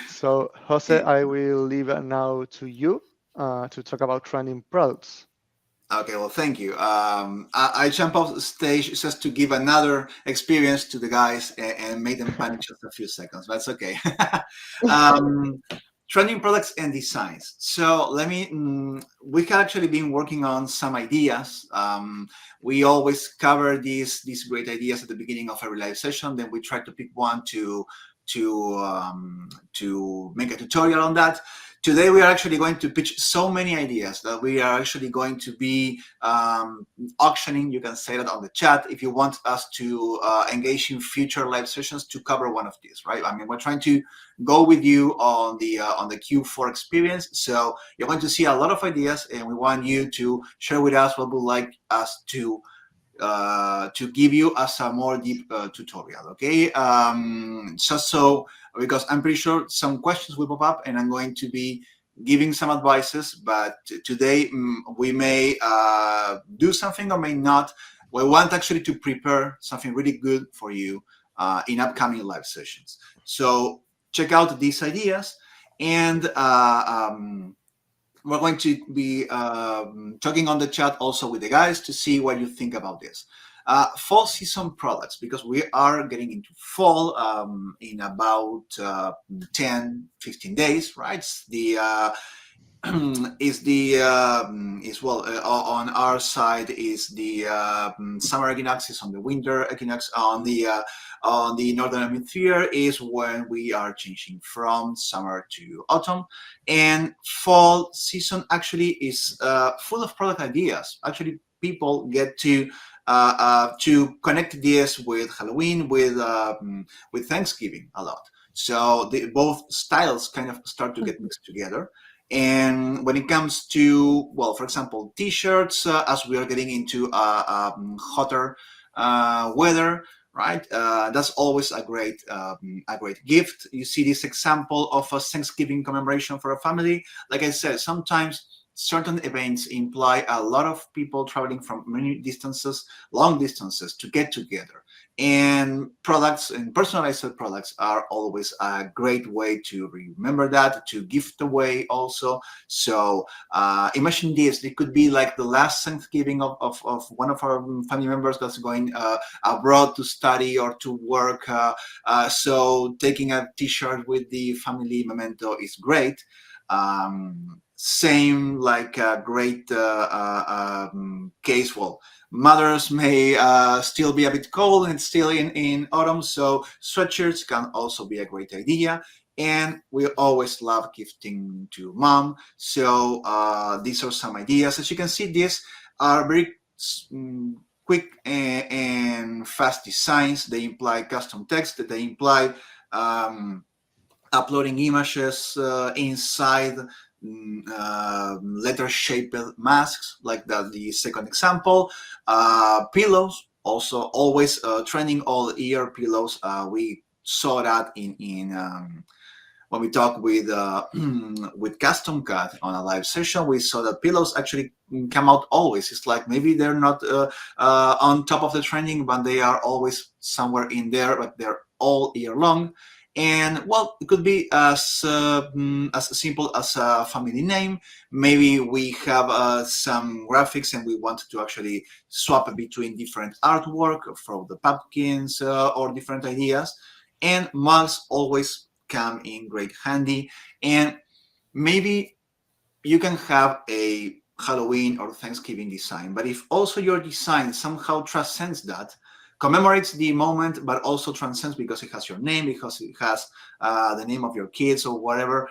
so Jose, I will leave it now to you to talk about trending products. Okay, well, thank you. I jump off the stage just to give another experience to the guys and make them panic just a few seconds. That's okay. um, Trending products and designs. So we have actually been working on some ideas. We always cover these great ideas at the beginning of every live session. Then we try to pick one to make a tutorial on that. today we are actually going to pitch so many ideas that we are actually going to be auctioning. You can say that on the chat if you want us to engage in future live sessions to cover one of these, right? I mean, we're trying to go with you on the Q4 experience. So you're going to see a lot of ideas, and we want you to share with us what would like us to give you as a more deep tutorial, okay? So because I'm pretty sure some questions will pop up, and I'm going to be giving some advices, but today we may do something or may not. We want actually to prepare something really good for you in upcoming live sessions. So check out these ideas, and we're going to be talking on the chat also with the guys to see what you think about this. Fall season products, because we are getting into fall in about 10, 15 days, right? On our side is the summer equinox, is on the winter equinox. On the northern hemisphere is when we are changing from summer to autumn, and fall season actually is full of product ideas. Actually, people get to connect this with Halloween, with Thanksgiving a lot. So both styles kind of start to get mixed together. And when it comes to, well, for example, t-shirts, as we are getting into hotter weather, right? That's always a great gift. You see this example of a Thanksgiving commemoration for a family. Like I said, sometimes certain events imply a lot of people traveling from many distances, long distances, to get together. And products and personalized products are always a great way to remember that, to gift away also. So imagine this, it could be like the last Thanksgiving of one of our family members that's going abroad to study or to work. So taking a t-shirt with the family memento is great. Same like a great case. Well, mothers may still be a bit cold and still in autumn, so sweatshirts can also be a great idea. And we always love gifting to mom. So these are some ideas. As you can see, these are very quick and fast designs. They imply custom text. They imply uploading images inside letter-shaped masks, like the second example. Pillows, also always trending all year. Pillows, we saw that in when we talked with Custom Cut on a live session. We saw that pillows actually come out always. It's like maybe they're not on top of the trending, but they are always somewhere in there, but they're all year long. And well, it could be as simple as a family name. Maybe we have some graphics and we want to actually swap between different artwork from the pumpkins or different ideas. And mugs always come in great handy. And maybe you can have a Halloween or Thanksgiving design, but if also your design somehow transcends that, commemorates the moment, but also transcends because it has your name, because it has the name of your kids or whatever.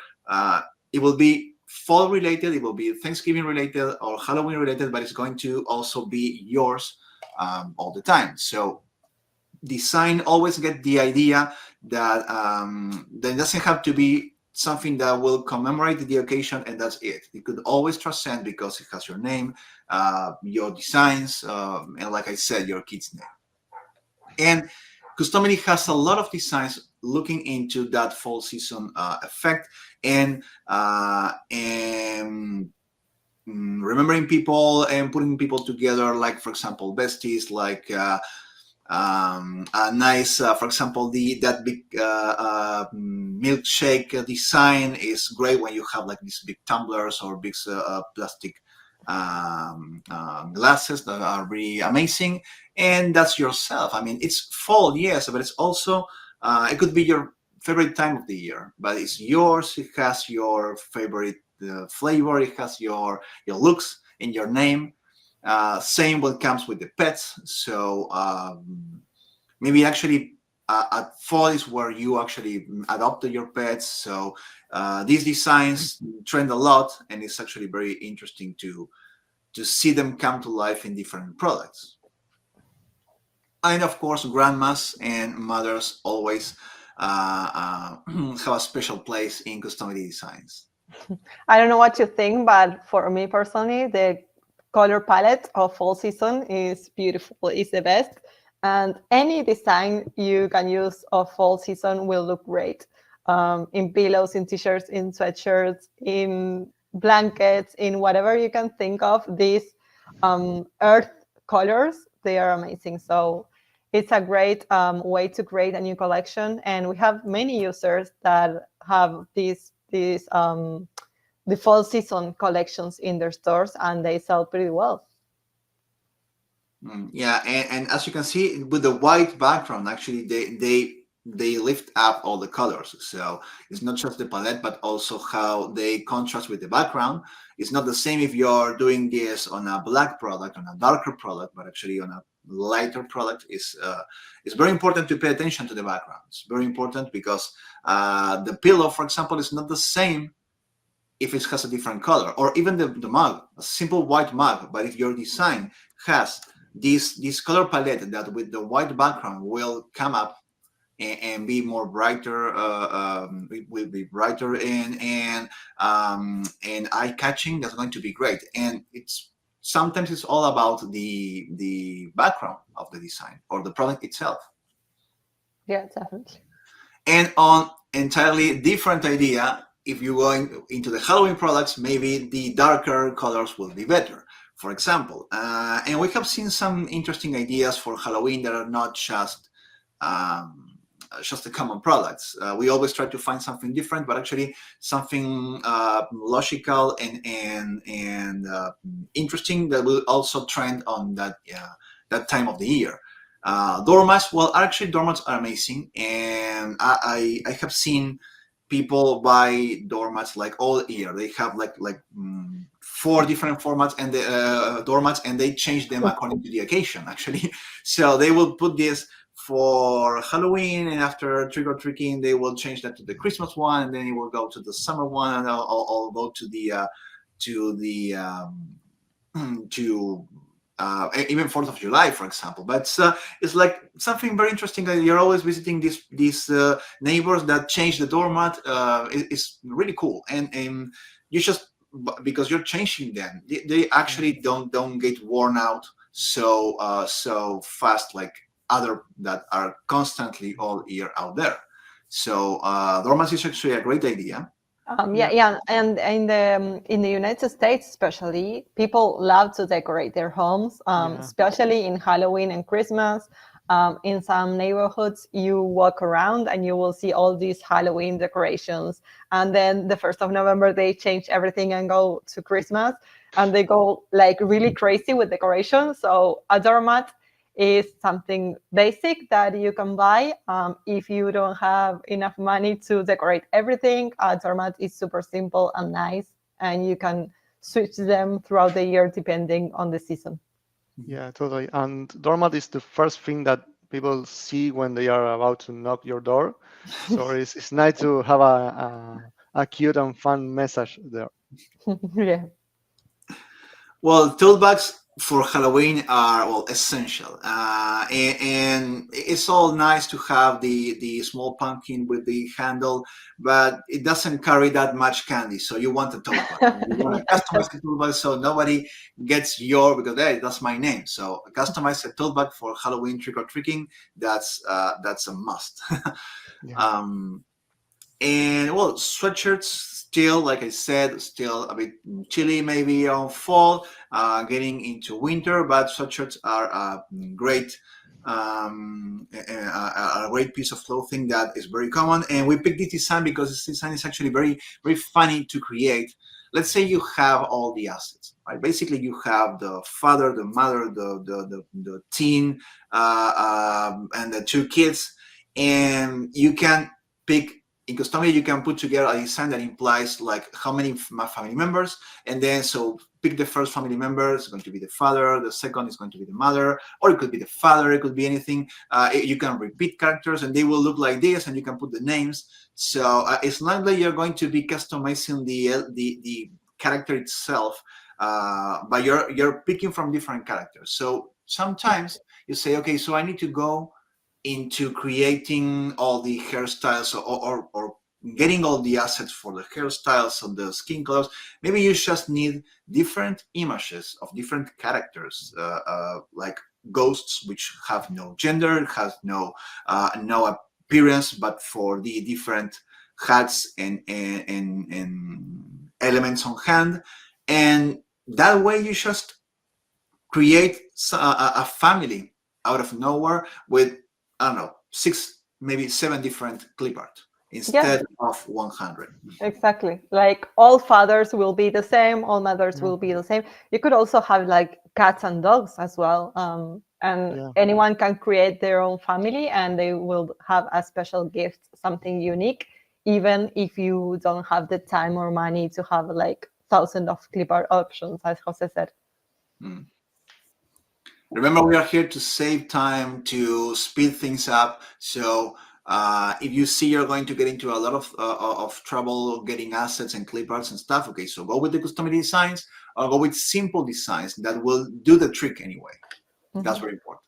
It will be fall related, it will be Thanksgiving related or Halloween related, but it's going to also be yours all the time. So design always get the idea that there doesn't have to be something that will commemorate the occasion and that's it. It could always transcend because it has your name, your designs, and like I said, your kid's name. And Customily has a lot of designs looking into that fall season effect and remembering people and putting people together, like, for example, besties, like a nice, for example, that big milkshake design is great when you have like these big tumblers or big plastic glasses that are really amazing, and that's yourself. I mean, it's fall, yes, but it's also it could be your favorite time of the year, but it's yours. It has your favorite flavor. It has your looks and your name. Same what comes with the pets. So maybe actually at fall is where you actually adopted your pets. So these designs trend a lot, and it's actually very interesting to see them come to life in different products. And of course, grandmas and mothers always have a special place in Customily designs. I don't know what you think, but for me personally, the color palette of fall season is beautiful. It's the best. And any design you can use of fall season will look great. In pillows, in t-shirts, in sweatshirts, in blankets, in whatever you can think of, these earth colors, they are amazing. So it's a great way to create a new collection. And we have many users that have these the fall season collections in their stores, and they sell pretty well. Yeah, and as you can see with the white background, actually they lift up all the colors. So it's not just the palette, but also how they contrast with the background. It's not the same if you're doing this on a black product, on a darker product, but actually on a lighter product. It's very important to pay attention to the background. It's very important because the pillow, for example, is not the same if it has a different color, or even the mug, a simple white mug. But if your design has this color palette that with the white background will come up and be more brighter, will be brighter and eye catching, that's going to be great. And it's sometimes it's all about the background of the design or the product itself. Yeah, definitely. And on entirely different idea, if you're going into the Halloween products, maybe the darker colors will be better. For example, and we have seen some interesting ideas for Halloween that are not just the common products. We always try to find something different, but actually something logical and interesting that will also trend on that time of the year. Doormats, well, actually doormats are amazing, and I have seen people buy doormats like all year. They have like 4 different formats and the doormats, and they change them according to the occasion, actually. So they will put this for Halloween, and after trick or treating, they will change that to the Christmas one, and then it will go to the summer one, and I'll go to even 4th of July, for example. But it's like something very interesting. You're always visiting these neighbors that change the doormat. It's really cool, and you just, because you're changing them, they actually don't get worn out so fast like other that are constantly all year out there. So doormats is actually a great idea. Yeah, and in the United States, especially, people love to decorate their homes, especially in Halloween and Christmas. In some neighborhoods, you walk around and you will see all these Halloween decorations, and then the 1st of November they change everything and go to Christmas, and they go like really crazy with decorations. So a doormat is something basic that you can buy. If you don't have enough money to decorate everything, a doormat is super simple and nice, and you can switch them throughout the year depending on the season. Yeah, totally. And doormat is the first thing that people see when they are about to knock your door. So it's nice to have a cute and fun message there. Yeah. Well, tote bags for Halloween are essential, and it's all nice to have the small pumpkin with the handle, but it doesn't carry that much candy. So you want a tote bag. You want to customize a tote bag so nobody gets because hey, that's my name. So customize a tote bag for Halloween trick or treating. That's a must. Yeah. And well, sweatshirts still, like I said, still a bit chilly maybe on fall, getting into winter, but sweatshirts are a great piece of clothing that is very common. And we picked this design because this design is actually very, very funny to create. Let's say you have all the assets, right? Basically, you have the father, the mother, the teen, and the 2 kids, and you can pick. In Customily, you can put together a design that implies like how many family members, and then so pick the first family member. It's going to be the father. The second is going to be the mother, or it could be the father. It could be anything. You can repeat characters, and they will look like this, and you can put the names. So it's not like you're going to be customizing the character itself, but you're picking from different characters. So sometimes you say, okay, so I need to go into creating all the hairstyles or getting all the assets for the hairstyles and the skin colors. Maybe you just need different images of different characters, like ghosts, which have no gender, has no appearance, but for the different hats and elements on hand. And that way you just create a family out of nowhere with, I don't know, 6, maybe 7 different clip art instead of 100. Exactly. Like all fathers will be the same, all mothers will be the same. You could also have like cats and dogs as well. And anyone can create their own family and they will have a special gift, something unique, even if you don't have the time or money to have like thousands of clip art options, as Jose said. Remember, we are here to save time, to speed things up. So if you see you're going to get into a lot of trouble getting assets and clip arts and stuff, okay, so go with the custom designs or go with simple designs that will do the trick anyway. That's very important.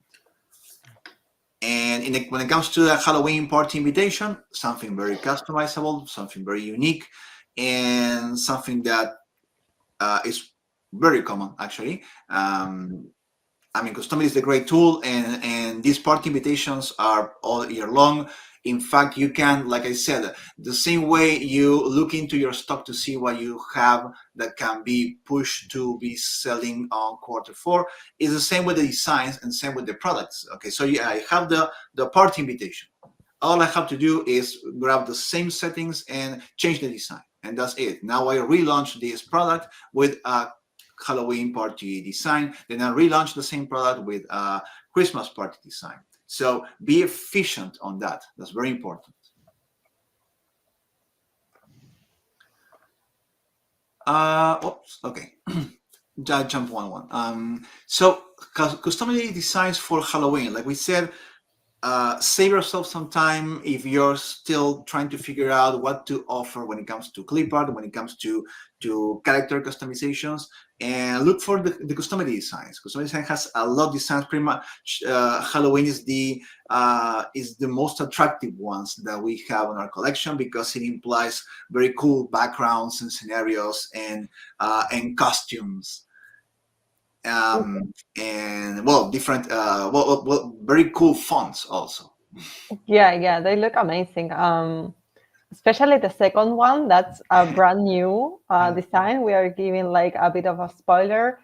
And when it comes to the Halloween party invitation, something very customizable, something very unique, and something that is very common, actually. I mean, Customily is a great tool, and these party invitations are all year long. In fact, you can, like I said, the same way you look into your stock to see what you have that can be pushed to be selling on Q4, is the same with the designs and same with the products. Okay, so yeah, I have the party invitation. All I have to do is grab the same settings and change the design, and that's it. Now I relaunch this product with a Halloween party design, then I relaunch the same product with a Christmas party design. So be efficient on that. That's very important. Oops, okay. I jumped one. So Customily designs for Halloween, like we said, save yourself some time if you're still trying to figure out what to offer when it comes to clip art, when it comes to character customizations, and look for the Customily designs. Customily design has a lot of designs. Pretty much, Halloween is the most attractive ones that we have in our collection because it implies very cool backgrounds and scenarios and costumes. And different very cool fonts also. Yeah, they look amazing. Especially the second one, that's a brand new design. We are giving like a bit of a spoiler.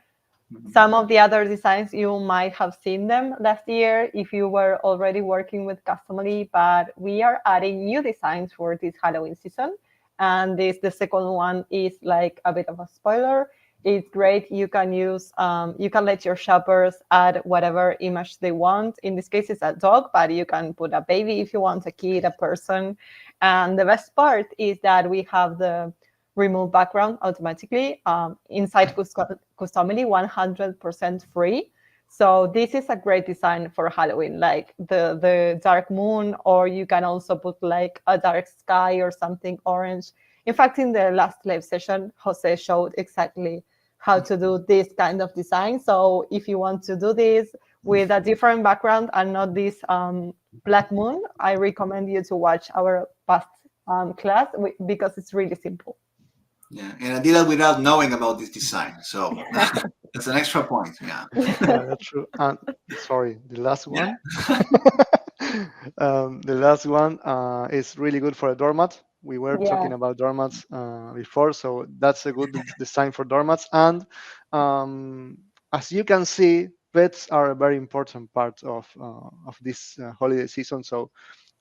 Some of the other designs, you might have seen them last year if you were already working with Customily, but we are adding new designs for this Halloween season. And the second one is like a bit of a spoiler. It's great. You can use, you can let your shoppers add whatever image they want. In this case, it's a dog, but you can put a baby if you want, a kid, a person. And the best part is that we have the remove background automatically inside Customily, 100% free. So this is a great design for Halloween, like the dark moon, or you can also put like a dark sky or something orange. In fact, in the last live session, Jose showed exactly how to do this kind of design. So if you want to do this with a different background and not this black moon, I recommend you to watch our past class because it's really simple. Yeah, and I did that without knowing about this design, so that's an extra point. Yeah, that's true. And sorry, the last one. The last one is really good for a doormat. We were talking about doormats before, so that's a good design for doormats. And as you can see, pets are a very important part of this holiday season. So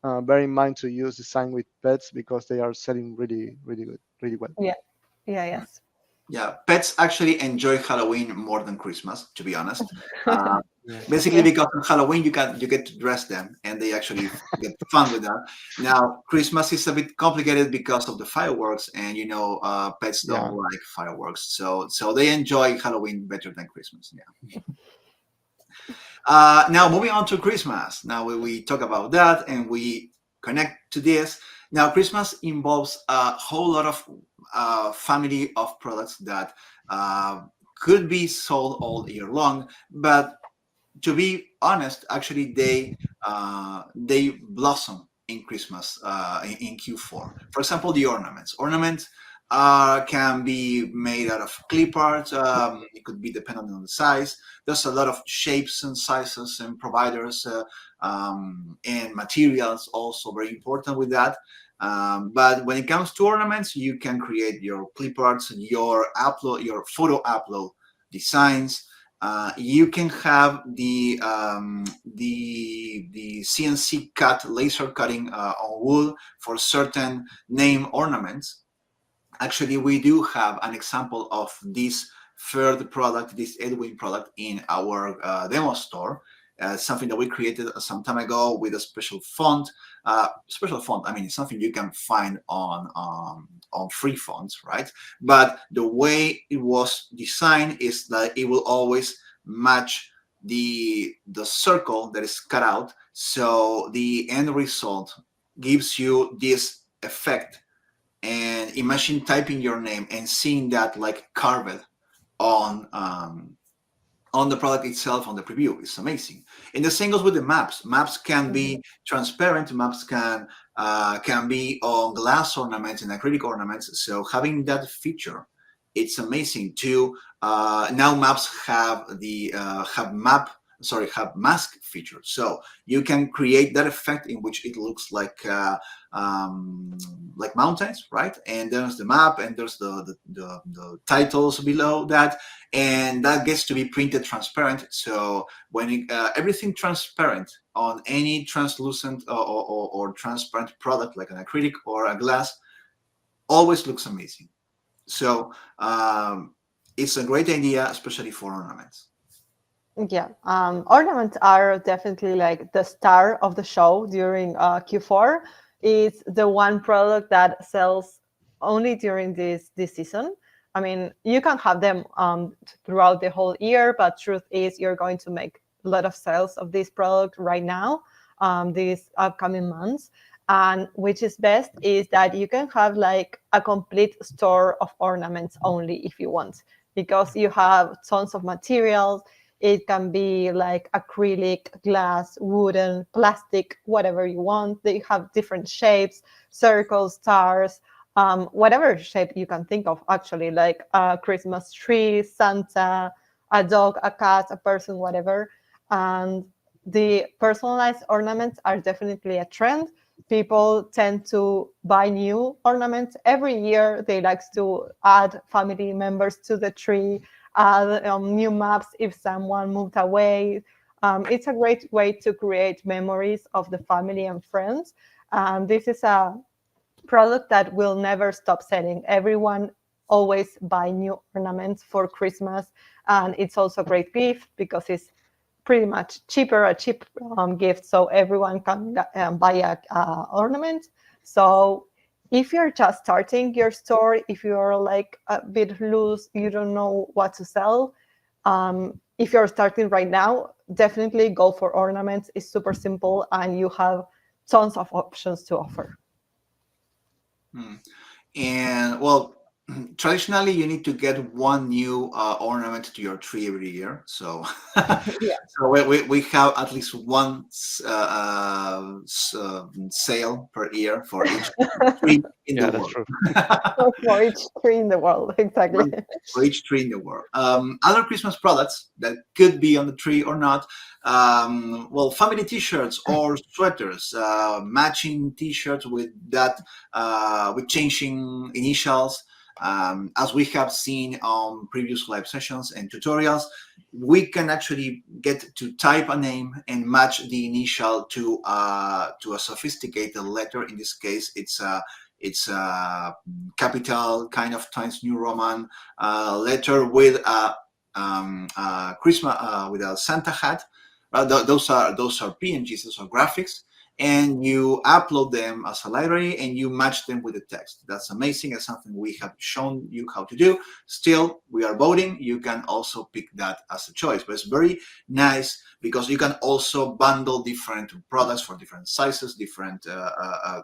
bear in mind to use design with pets because they are selling really good, really well. Yes. Yeah, pets actually enjoy Halloween more than Christmas, to be honest. Uh, Yeah. Basically, Yes. because on Halloween you get to dress them, and they actually get fun with that. Now, Christmas is a bit complicated because of the fireworks, and pets don't Yeah. like fireworks, so they enjoy Halloween better than Christmas. Yeah. Now, moving on to Christmas. Now we talk about that and we connect to this. Now, Christmas involves a whole lot of family of products that uh, could be sold all year long, but to be honest, actually they blossom in Christmas in Q4. For example, the ornaments. Ornaments can be made out of clip art. It could be dependent on the size. There's a lot of shapes and sizes and providers and materials also very important with that. But when it comes to ornaments, you can create your clip arts, your photo upload designs. You can have the CNC cut laser cutting on wood for certain name ornaments. Actually, we do have an example of this third product, this Edwin product, in our demo store. Something that we created some time ago with a special font. Special font. I mean, it's something you can find on free fonts, right? But the way it was designed is that it will always match the circle that is cut out. So the end result gives you this effect, and imagine typing your name and seeing that like carved on on the product itself on the preview. It's amazing. And the same goes with the maps. Maps can Mhm. be transparent. Maps can be on glass ornaments and acrylic ornaments. So having that feature, it's amazing too. Now maps have the have mask feature, so you can create that effect in which it looks like mountains, right? And there's the map, and there's the titles below that, and that gets to be printed transparent. So everything transparent on any translucent or transparent product like an acrylic or a glass always looks amazing. So it's a great idea, especially for ornaments. Yeah, ornaments are definitely like the star of the show during Q4. It's the one product that sells only during this season. I mean, you can have them throughout the whole year, but truth is, you're going to make a lot of sales of this product right now, these upcoming months. And which is best is that you can have like a complete store of ornaments only if you want, because you have tons of materials. It can be like acrylic, glass, wooden, plastic, whatever you want. They have different shapes, circles, stars, whatever shape you can think of, actually, like a Christmas tree, Santa, a dog, a cat, a person, whatever. And the personalized ornaments are definitely a trend. People tend to buy new ornaments every year. They like to add family members to the tree, new maps if someone moved away. It's a great way to create memories of the family and friends. This is a product that will never stop selling. Everyone always buy new ornaments for Christmas, and it's also a great gift because it's pretty much a cheap gift, so everyone can buy a ornament. So if you're just starting your store, if you're like a bit loose, you don't know what to sell, if you're starting right now, definitely go for ornaments. It's super simple and you have tons of options to offer. Hmm. And well, traditionally, you need to get one new ornament to your tree every year. So, Yeah. so we have at least one sale per year for each tree in the Yeah, that's world. true. For each tree in the world, exactly. One for each tree in the world. Other Christmas products that could be on the tree or not. Well, family T-shirts or sweaters, matching T-shirts with that with changing initials. As we have seen on previous live sessions and tutorials, we can actually get to type a name and match the initial to a sophisticated letter. In this case, it's It's a capital kind of Times New Roman letter with a Christmas with a Santa hat. Those are PNGs, those are graphics, and you upload them as a library and you match them with the text. That's amazing. It's something we have shown you how to do. Still, we are voting. You can also pick that as a choice, but it's very nice because you can also bundle different products for different sizes, different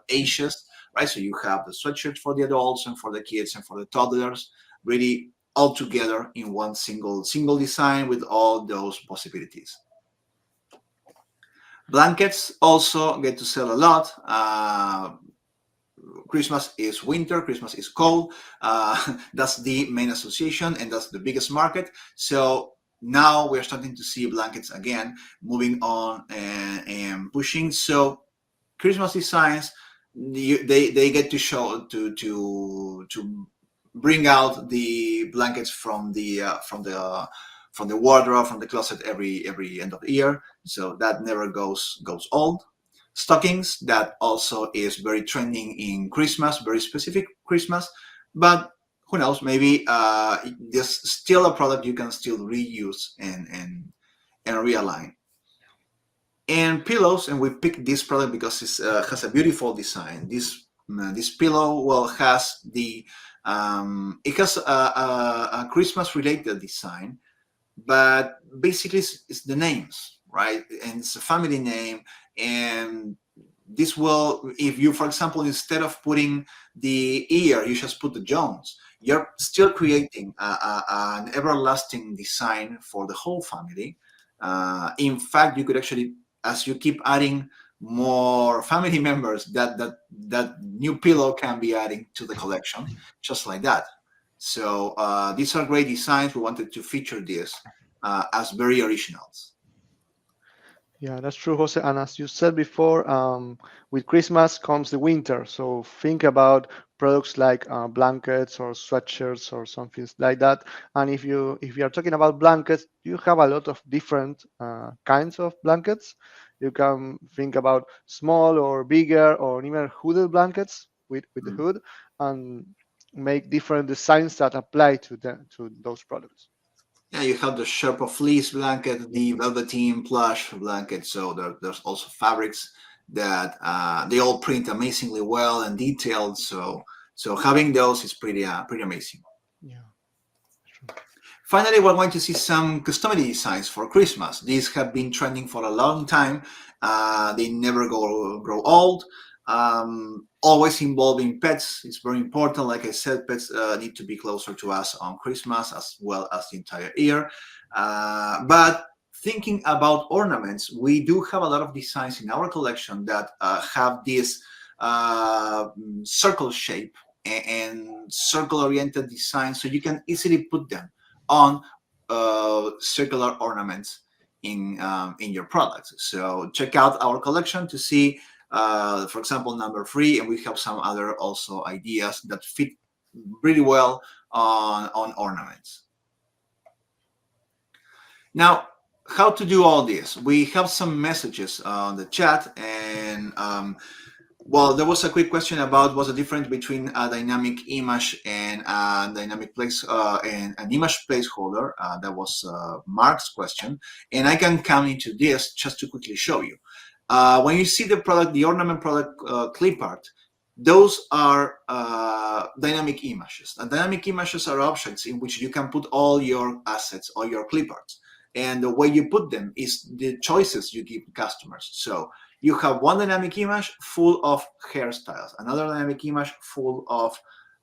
ages, right? So you have the sweatshirts for the adults and for the kids and for the toddlers, really all together in one single design with all those possibilities. Blankets also get to sell a lot. Christmas is winter, Christmas is cold. That's the main association, and that's the biggest market. So now we're starting to see blankets again moving on and pushing. So Christmas designs, they get to show to bring out the blankets from the wardrobe, from the closet every end of the year. So that never goes old. Stockings, that also is very trending in Christmas, very specific Christmas, but who knows, maybe there's still a product you can still reuse and realign. And pillows, and we picked this product because it has a beautiful design. This pillow, has the it has a Christmas related design, but basically it's the names, right? And it's a family name. And this will, if you, for example, instead of putting the ear, you just put the Jones, you're still creating an everlasting design for the whole family. In fact, you could actually, as you keep adding more family members, that new pillow can be adding to the collection, just like that. So these are great designs. We wanted to feature this as very originals. Yeah, that's true, Jose. And as you said before, with Christmas comes the winter. So think about products like blankets or sweatshirts or something like that. And if you are talking about blankets, you have a lot of different kinds of blankets. You can think about small or bigger or even hooded blankets with the hood, and make different designs that apply to those products. Yeah, you have the Sherpa fleece blanket, the velveteen plush blanket. So there's also fabrics that they all print amazingly well and detailed. So having those is pretty amazing. Yeah. Finally, we're going to see some Customily designs for Christmas. These have been trending for a long time. They never grow old. Always involving pets. It's very important. Like I said, pets need to be closer to us on Christmas as well as the entire year. But thinking about ornaments, we do have a lot of designs in our collection that have this circle shape and circle-oriented design, so you can easily put them on circular ornaments in your products. So check out our collection to see, for example, number 3, and we have some other also ideas that fit really well on ornaments. Now, how to do all this? We have some messages on the chat, and well, there was a quick question about what's the difference between a dynamic image and a dynamic place and an image placeholder. That was Mark's question, and I can come into this just to quickly show you. When you see the product, the ornament product clip art, those are dynamic images. And dynamic images are objects in which you can put all your assets, all your clip arts. And the way you put them is the choices you give customers. So you have one dynamic image full of hairstyles, another dynamic image full of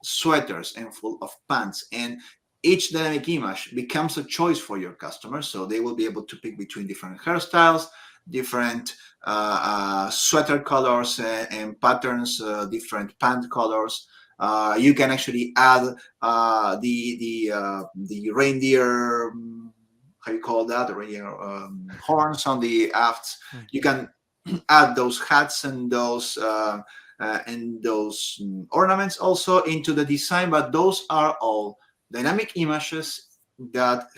sweaters and full of pants. And each dynamic image becomes a choice for your customers. So they will be able to pick between different hairstyles, different sweater colors and patterns, different pant colors. You can actually add the reindeer, how you call that, the reindeer horns on the afts. You can add those hats and those ornaments also into the design, but those are all dynamic images that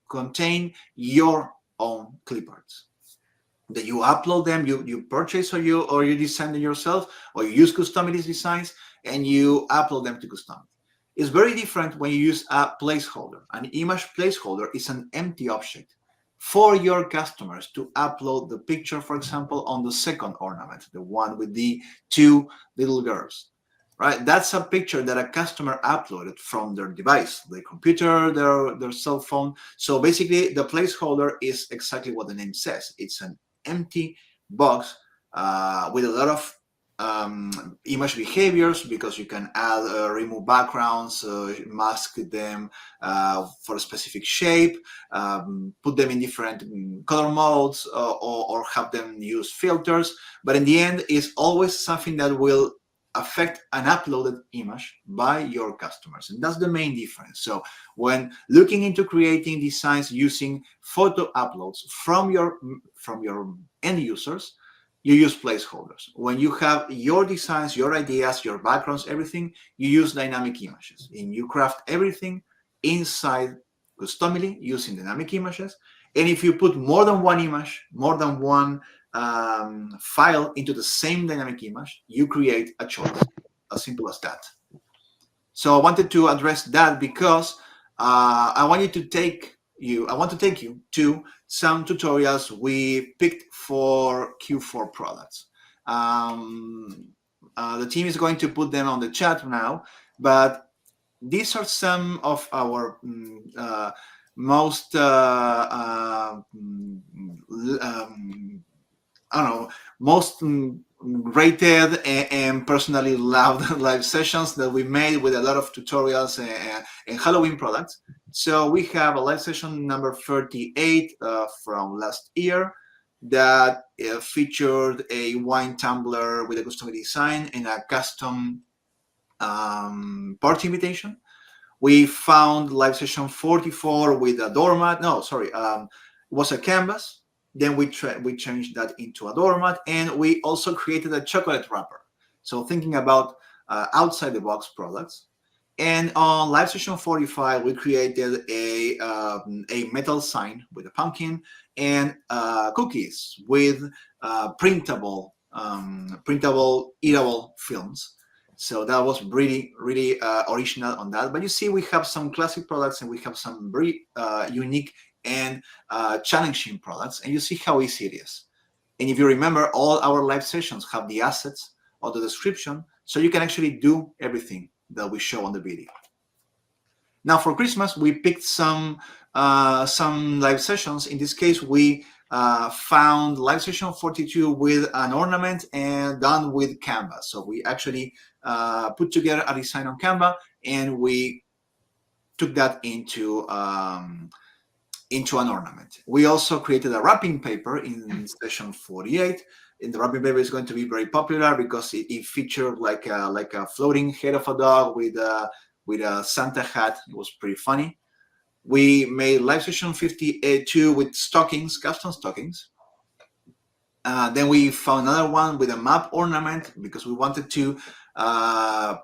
contain your own clip arts. That you upload them, you purchase or you design them yourself, or you use Customily designs, and you upload them to Customily. It's very different when you use a placeholder. An image placeholder is an empty object for your customers to upload the picture, for example, on the second ornament, the one with the two little girls. Right, that's a picture that a customer uploaded from their device, their computer, their cell phone. So basically, the placeholder is exactly what the name says. It's an empty box with a lot of image behaviors, because you can add, remove backgrounds, mask them for a specific shape, put them in different color modes, or have them use filters. But in the end, it's always something that will affect an uploaded image by your customers, and that's the main difference. So when looking into creating designs using photo uploads from your end users, you use placeholders. When you have your designs, your ideas, your backgrounds, everything, you use dynamic images, and you craft everything inside Customily using dynamic images. And if you put more than one image, more than one file into the same dynamic image, you create a choice. As simple as that. So I wanted to address that because I want to take you to some tutorials we picked for Q4 products. The team is going to put them on the chat now, but these are some of our most most rated and personally loved live sessions that we made with a lot of tutorials and Halloween products. So we have a live session number 38 from last year that featured a wine tumbler with a custom design and a custom party invitation. We found live session 44 with a doormat. No, sorry, it was a canvas. Then we changed that into a doormat, and we also created a chocolate wrapper. So thinking about outside the box products. And on live session 45, we created a metal sign with a pumpkin and cookies with printable eatable films. So that was really original on that. But you see, we have some classic products and we have some very unique and challenging products, and you see how easy it is. And if you remember, all our live sessions have the assets or the description, so you can actually do everything that we show on the video. Now for Christmas, we picked some live sessions. In this case, we found live session 42 with an ornament and done with Canva. So we actually put together a design on Canva, and we took that into an ornament. We also created a wrapping paper in session 48. And the wrapping paper is going to be very popular because it featured like a floating head of a dog with a Santa hat. It was pretty funny. We made live session 52 with stockings, custom stockings. Then we found another one with a map ornament because we wanted to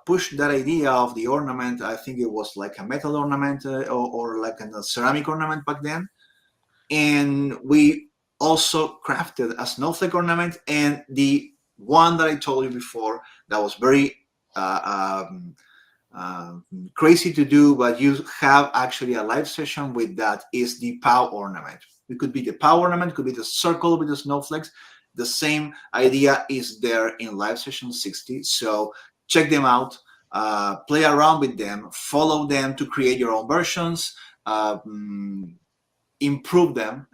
push that idea of the ornament. I think it was like a metal ornament or like a ceramic ornament back then. And we also crafted a snowflake ornament, and the one that I told you before that was very crazy to do, but you have actually a live session with that, is the POW ornament. It could be the POW ornament, could be the circle with the snowflakes. The same idea is there in live session 60. So check them out, play around with them, follow them to create your own versions, improve them,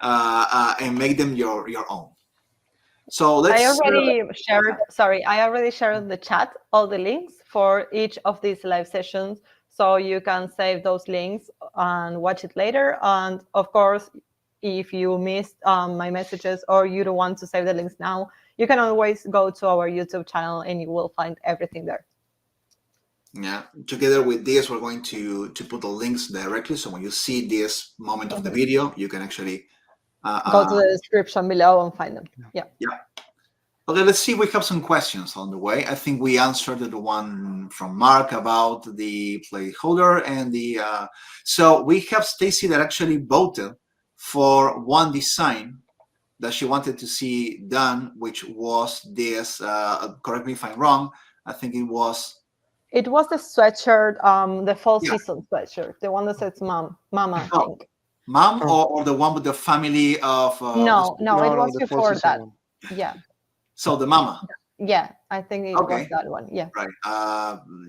and make them your own. So let's. I already shared in the chat all the links for each of these live sessions, so you can save those links and watch it later. And of course, if you missed my messages or you don't want to save the links now, you can always go to our YouTube channel and you will find everything there. Yeah, together with this, we're going to put the links directly. So when you see this moment of the video, you can actually go to the description below and find them. Yeah. Okay, let's see. We have some questions on the way. I think we answered the one from Mark about the placeholder and the. So we have Stacy that actually voted for one design that she wanted to see done, which was this. Correct me if I'm wrong. I think it was. It was the sweatshirt, the fall Yeah. season sweatshirt, the one that says mama, I Oh, think. mom, Oh. or the one with the family of No, no, it No, was the full before season that. one. Yeah, so the mama. yeah, I think it was Okay, that one. Yeah, right.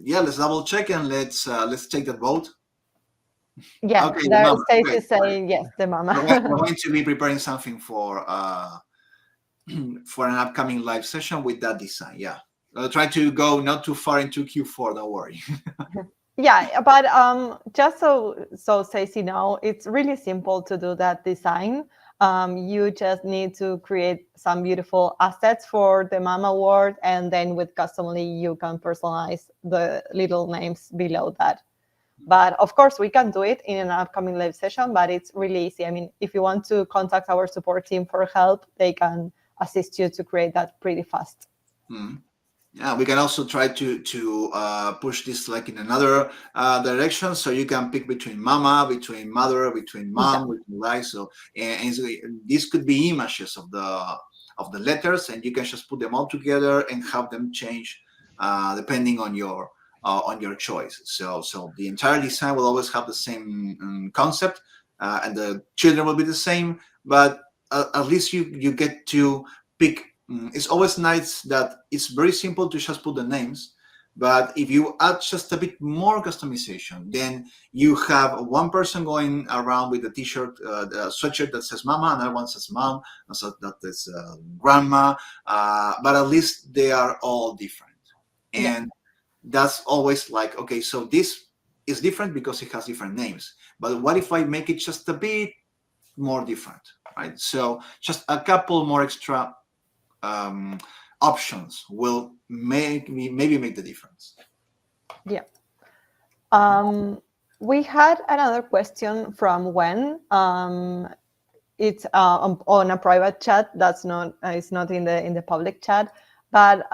Yeah, let's double check and let's take that vote. yeah. Okay, the There, mama. Stacy Great. saying yes, the We're mama. going to be preparing something for for an upcoming live session with that design. Yeah, try to go not too far into Q4. Don't worry. Yeah, but just so Stacy know, it's really simple to do that design. You just need to create some beautiful assets for the mama word, and then with Customly, you can personalize the little names below that. But of course, we can do it in an upcoming live session, but it's really easy. I mean, if you want to contact our support team for help, they can assist you to create that pretty fast. Mhm. Yeah, we can also try to push this like in another direction, so you can pick between mama, between mother, between mom, Yeah. between like so. And so this could be images of the letters, and you can just put them all together and have them change depending on your choice. So the entire design will always have the same concept, and the children will be the same, but at least you get to pick. It's always nice that it's very simple to just put the names, but if you add just a bit more customization, then you have one person going around with a t-shirt, the sweatshirt that says mama, another one says mom, and so that is grandma, but at least they are all different. And that's always like, okay, so this is different because it has different names, but what if I make it just a bit more different, right? So just a couple more extra options will maybe make the difference. Yeah. We had another question from Wen. It's on a private chat. That's not. It's not in the public chat, but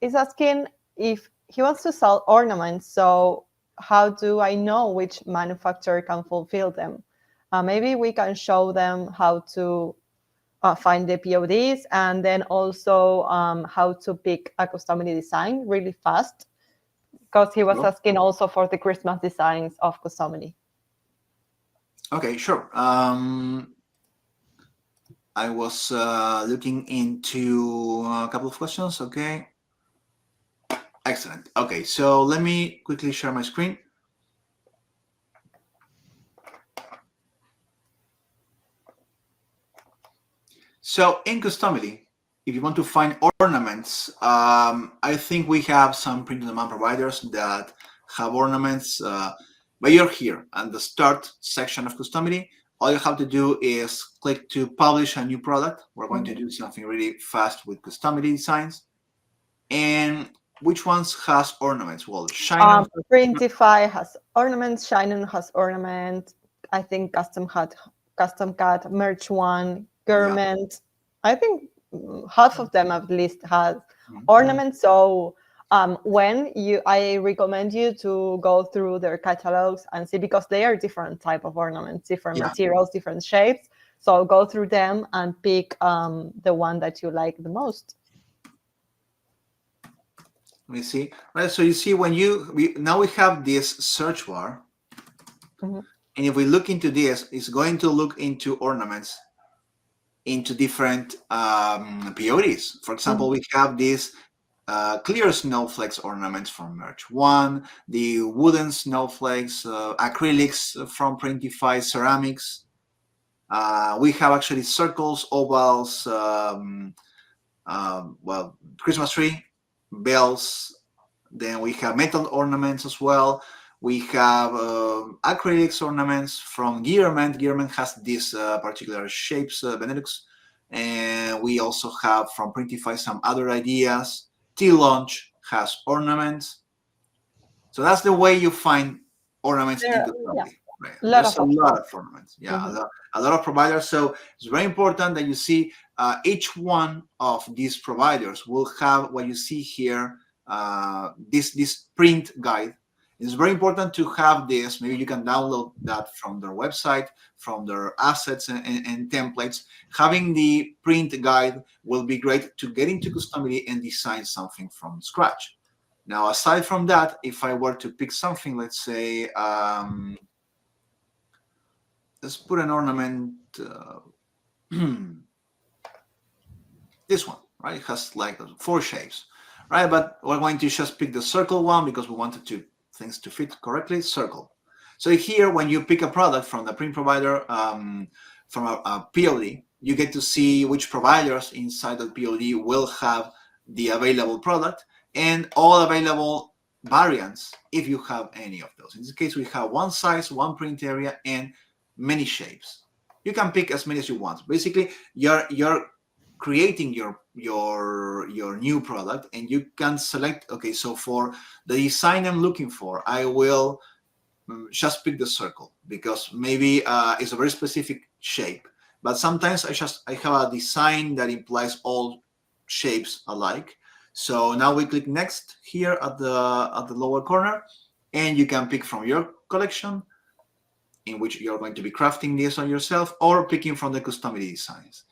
it's asking if he wants to sell ornaments. So how do I know which manufacturer can fulfill them? Maybe we can show them how to find the PODs, and then also how to pick a Customily design really fast, because he was asking also for the Christmas designs of Customily. Okay, sure. I was looking into a couple of questions. Okay, excellent. Okay, so let me quickly share my screen. So in Customily, if you want to find ornaments, I think we have some print-on-demand providers that have ornaments. But you're here at the start section of Customily. All you have to do is click to publish a new product. We're going to do something really fast with Customily designs. And which ones has ornaments? Well, Shine. Printify has ornaments. Shine has ornament. I think Custom Cut, Merch One, Garment. I think half of them at least has ornaments. So I recommend you to go through their catalogs and see, because they are different type of ornaments, different materials, different shapes. So go through them and pick the one that you like the most. Let me see. Right. So you see when now we have this search bar, and if we look into this, it's going to look into ornaments into different PODs. For example, we have this clear snowflakes ornaments from Merch One, the wooden snowflakes, acrylics from Printify, ceramics. We have actually circles, ovals, well, Christmas tree, bells. Then we have metal ornaments as well. We have acrylics ornaments from Gearman. Gearman has these particular shapes, Benelux. And we also have from Printify some other ideas. T-Launch has ornaments. So that's the way you find ornaments in Customily. Right. There's a lot of ornaments. Yeah, a lot of providers. So it's very important that you see each one of these providers will have what you see here, this print guide. It's very important to have this. Maybe you can download that from their website, from their assets and templates. Having the print guide will be great to get into Customily and design something from scratch. Now, aside from that, if I were to pick something, let's say, let's put an ornament, this one, right? It has like 4 shapes, right? But we're going to just pick the circle one because we wanted things to fit correctly, circle. So here, when you pick a product from the print provider, from a POD, you get to see which providers inside the POD will have the available product and all available variants if you have any of those. In this case, we have one size, one print area, and many shapes. You can pick as many as you want. Basically, you're creating your new product, and you can select, okay, so for the design I'm looking for, I will just pick the circle because maybe it's a very specific shape. But sometimes I have a design that implies all shapes alike. So now we click next here at the lower corner, and you can pick from your collection in which you're going to be crafting this on yourself, or picking from the Customily designs.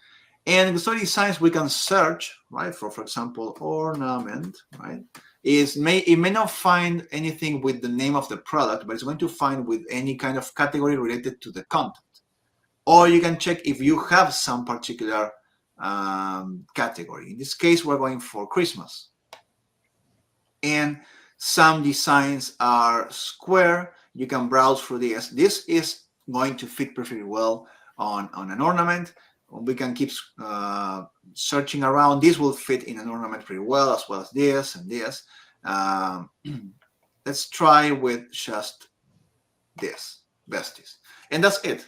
And in Customily designs, we can search, right, for example, ornament, right? It may not find anything with the name of the product, but it's going to find with any kind of category related to the content. Or you can check if you have some particular category. In this case, we're going for Christmas. And some designs are square. You can browse through this. This is going to fit perfectly well on an ornament. We can keep searching around. This will fit in an ornament pretty well as this and this. Let's try with just this, besties. And that's it.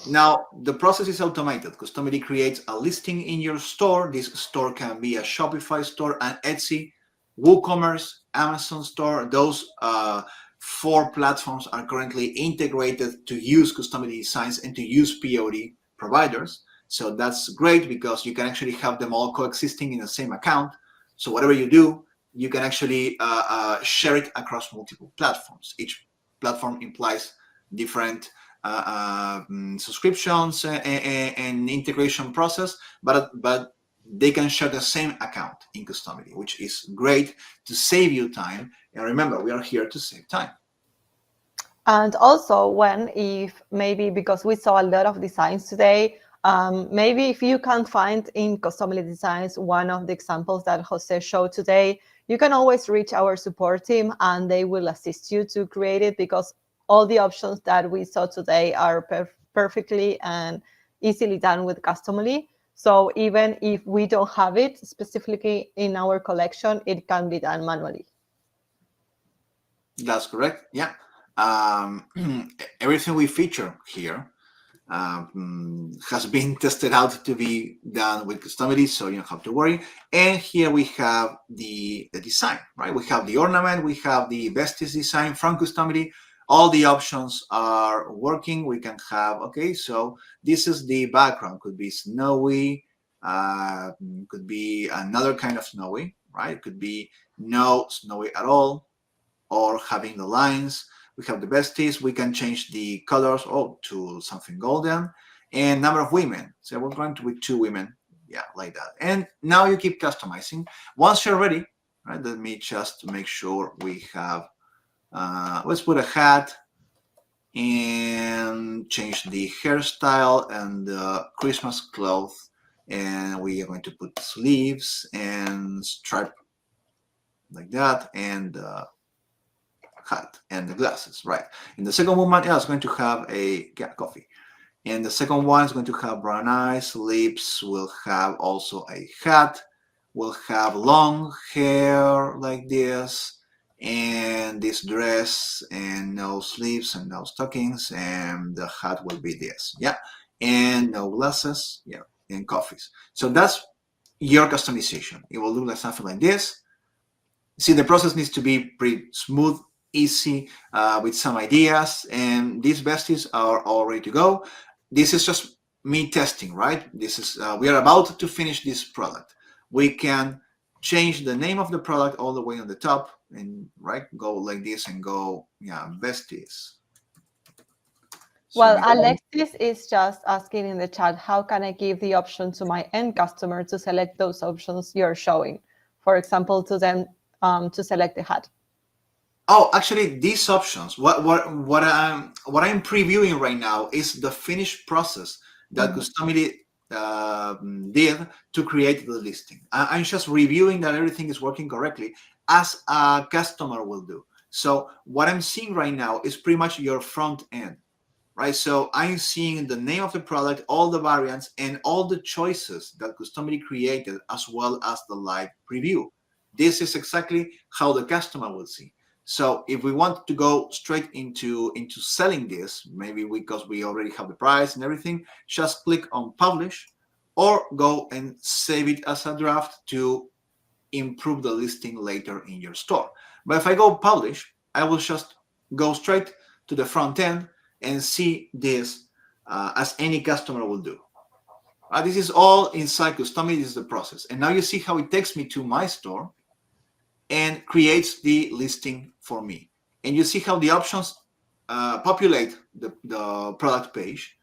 Now, the process is automated. Customily creates a listing in your store. This store can be a Shopify store, an Etsy, WooCommerce, Amazon store. Those 4 platforms are currently integrated to use Customily designs and to use POD providers. So that's great because you can actually have them all coexisting in the same account. So whatever you do, you can actually share it across multiple platforms. Each platform implies different subscriptions and integration process, but they can share the same account in Customily, which is great to save you time. And remember, we are here to save time. And also if maybe because we saw a lot of designs today, maybe if you can't find in Customily designs one of the examples that Jose showed today, you can always reach our support team and they will assist you to create it, because all the options that we saw today are perfectly and easily done with Customily. So even if we don't have it specifically in our collection, it can be done manually. That's correct. Yeah. Everything we feature here has been tested out to be done with Customily, so you don't have to worry. And here we have the design, right? We have the ornament, we have the besties design from Customily. All the options are working. We can have, okay, so this is the background. Could be snowy, could be another kind of snowy, right? Could be no snowy at all, or having the lines. We have the besties. We can change the colors to something golden, and number of women. So we're going to with 2 women, yeah, like that. And now you keep customizing. Once you're ready, right? Let me just make sure we have. Let's put a hat and change the hairstyle and the Christmas cloth, and we are going to put sleeves and stripe like that, and hat and the glasses, right? And the second woman is going to have a coffee, and the second one is going to have brown eyes, lips. Will have also a hat. Will have long hair like this, and this dress, and no sleeves and no stockings, and the hat will be this, yeah, and no glasses, yeah, and coffees. So that's your customization. It will look like something like this. See, the process needs to be pretty smooth, easy, with some ideas, and these besties are all ready to go. This is just me testing, right? This is we are about to finish this product. We can change the name of the product all the way on the top, and right, go like this and go, yeah, besties. So well, Alexis is just asking in the chat, how can I give the option to my end customer to select those options you're showing? For example, to them to select the hat? Oh, actually, these options, what I'm previewing right now is the finished process that Customily did to create the listing. I'm just reviewing that everything is working correctly, as a customer will do. So what I'm seeing right now is pretty much your front end, right? So I'm seeing the name of the product, all the variants, and all the choices that Customily created, as well as the live preview. This is exactly how the customer will see. So if we want to go straight into selling this, maybe because we already have the price and everything, just click on publish, or go and save it as a draft to improve the listing later in your store. But if I go publish, I will just go straight to the front end and see this as any customer will do. This is all inside Customily. This is the process. And now you see how it takes me to my store and creates the listing for me. And you see how the options populate the product page.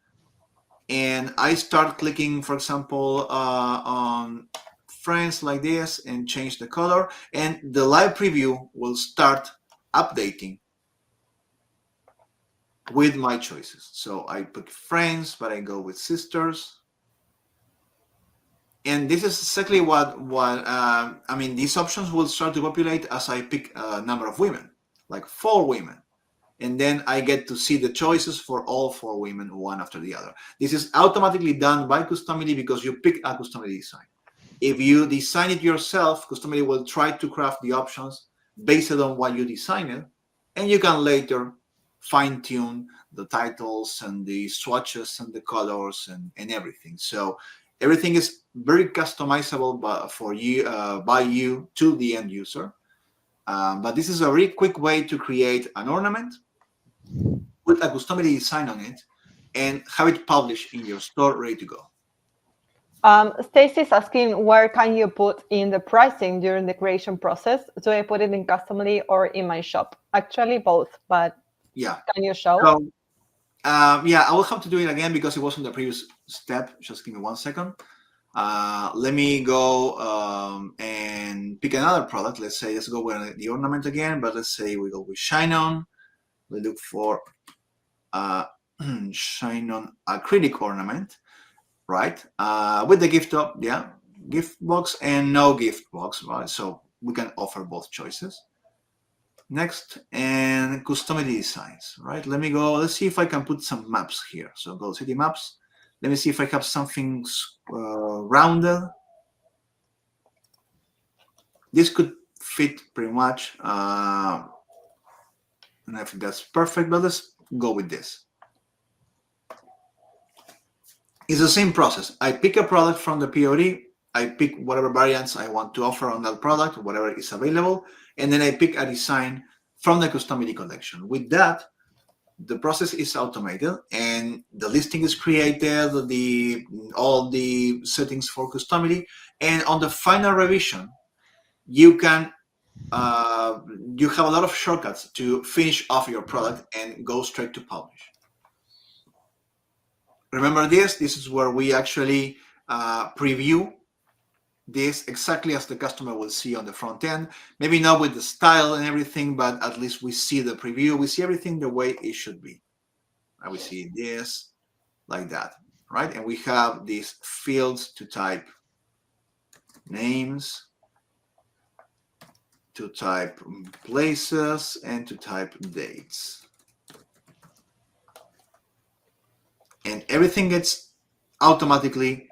And I start clicking, for example, on friends like this, and change the color. And the live preview will start updating with my choices. So I pick friends, but I go with sisters. And this is exactly what I mean, these options will start to populate as I pick a number of women, like 4 women. And then I get to see the choices for all 4 women, one after the other. This is automatically done by Customily because you pick a Customily design. If you design it yourself, Customily will try to craft the options based on what you designed, and you can later fine-tune the titles and the swatches and the colors and everything. So everything is very customizable by you to the end user. But this is a really quick way to create an ornament, put a Customily design on it, and have it published in your store, ready to go. Stacy's asking, where can you put in the pricing during the creation process? Do I put it in Customily or in my shop? Actually, both, but yeah. Can you show? So, yeah, I will have to do it again because it was on the previous step. Just give me 1 second. Let me go and pick another product. Let's say, let's go with the ornament again, but let's say we go with Shine On. We look for Shine On acrylic ornament, right? With the gift box and no gift box, right? So we can offer both choices. Next, and Customily designs, right? Let me go, let's see if I can put some maps here. So go city maps. Let me see if I have something rounded. This could fit pretty much. And I think that's perfect, but let's go with this. It's the same process. I pick a product from the POD. I pick whatever variants I want to offer on that product, whatever is available, and then I pick a design from the Customily collection. With that, the process is automated and the listing is created, all the settings for Customily, and on the final revision, you can you have a lot of shortcuts to finish off your product and go straight to publish. Remember this is where we actually preview this exactly as the customer will see on the front end. Maybe not with the style and everything, but at least we see the preview. We see everything the way it should be. We see this like that, right? And we have these fields to type names, to type places, and to type dates. And everything gets automatically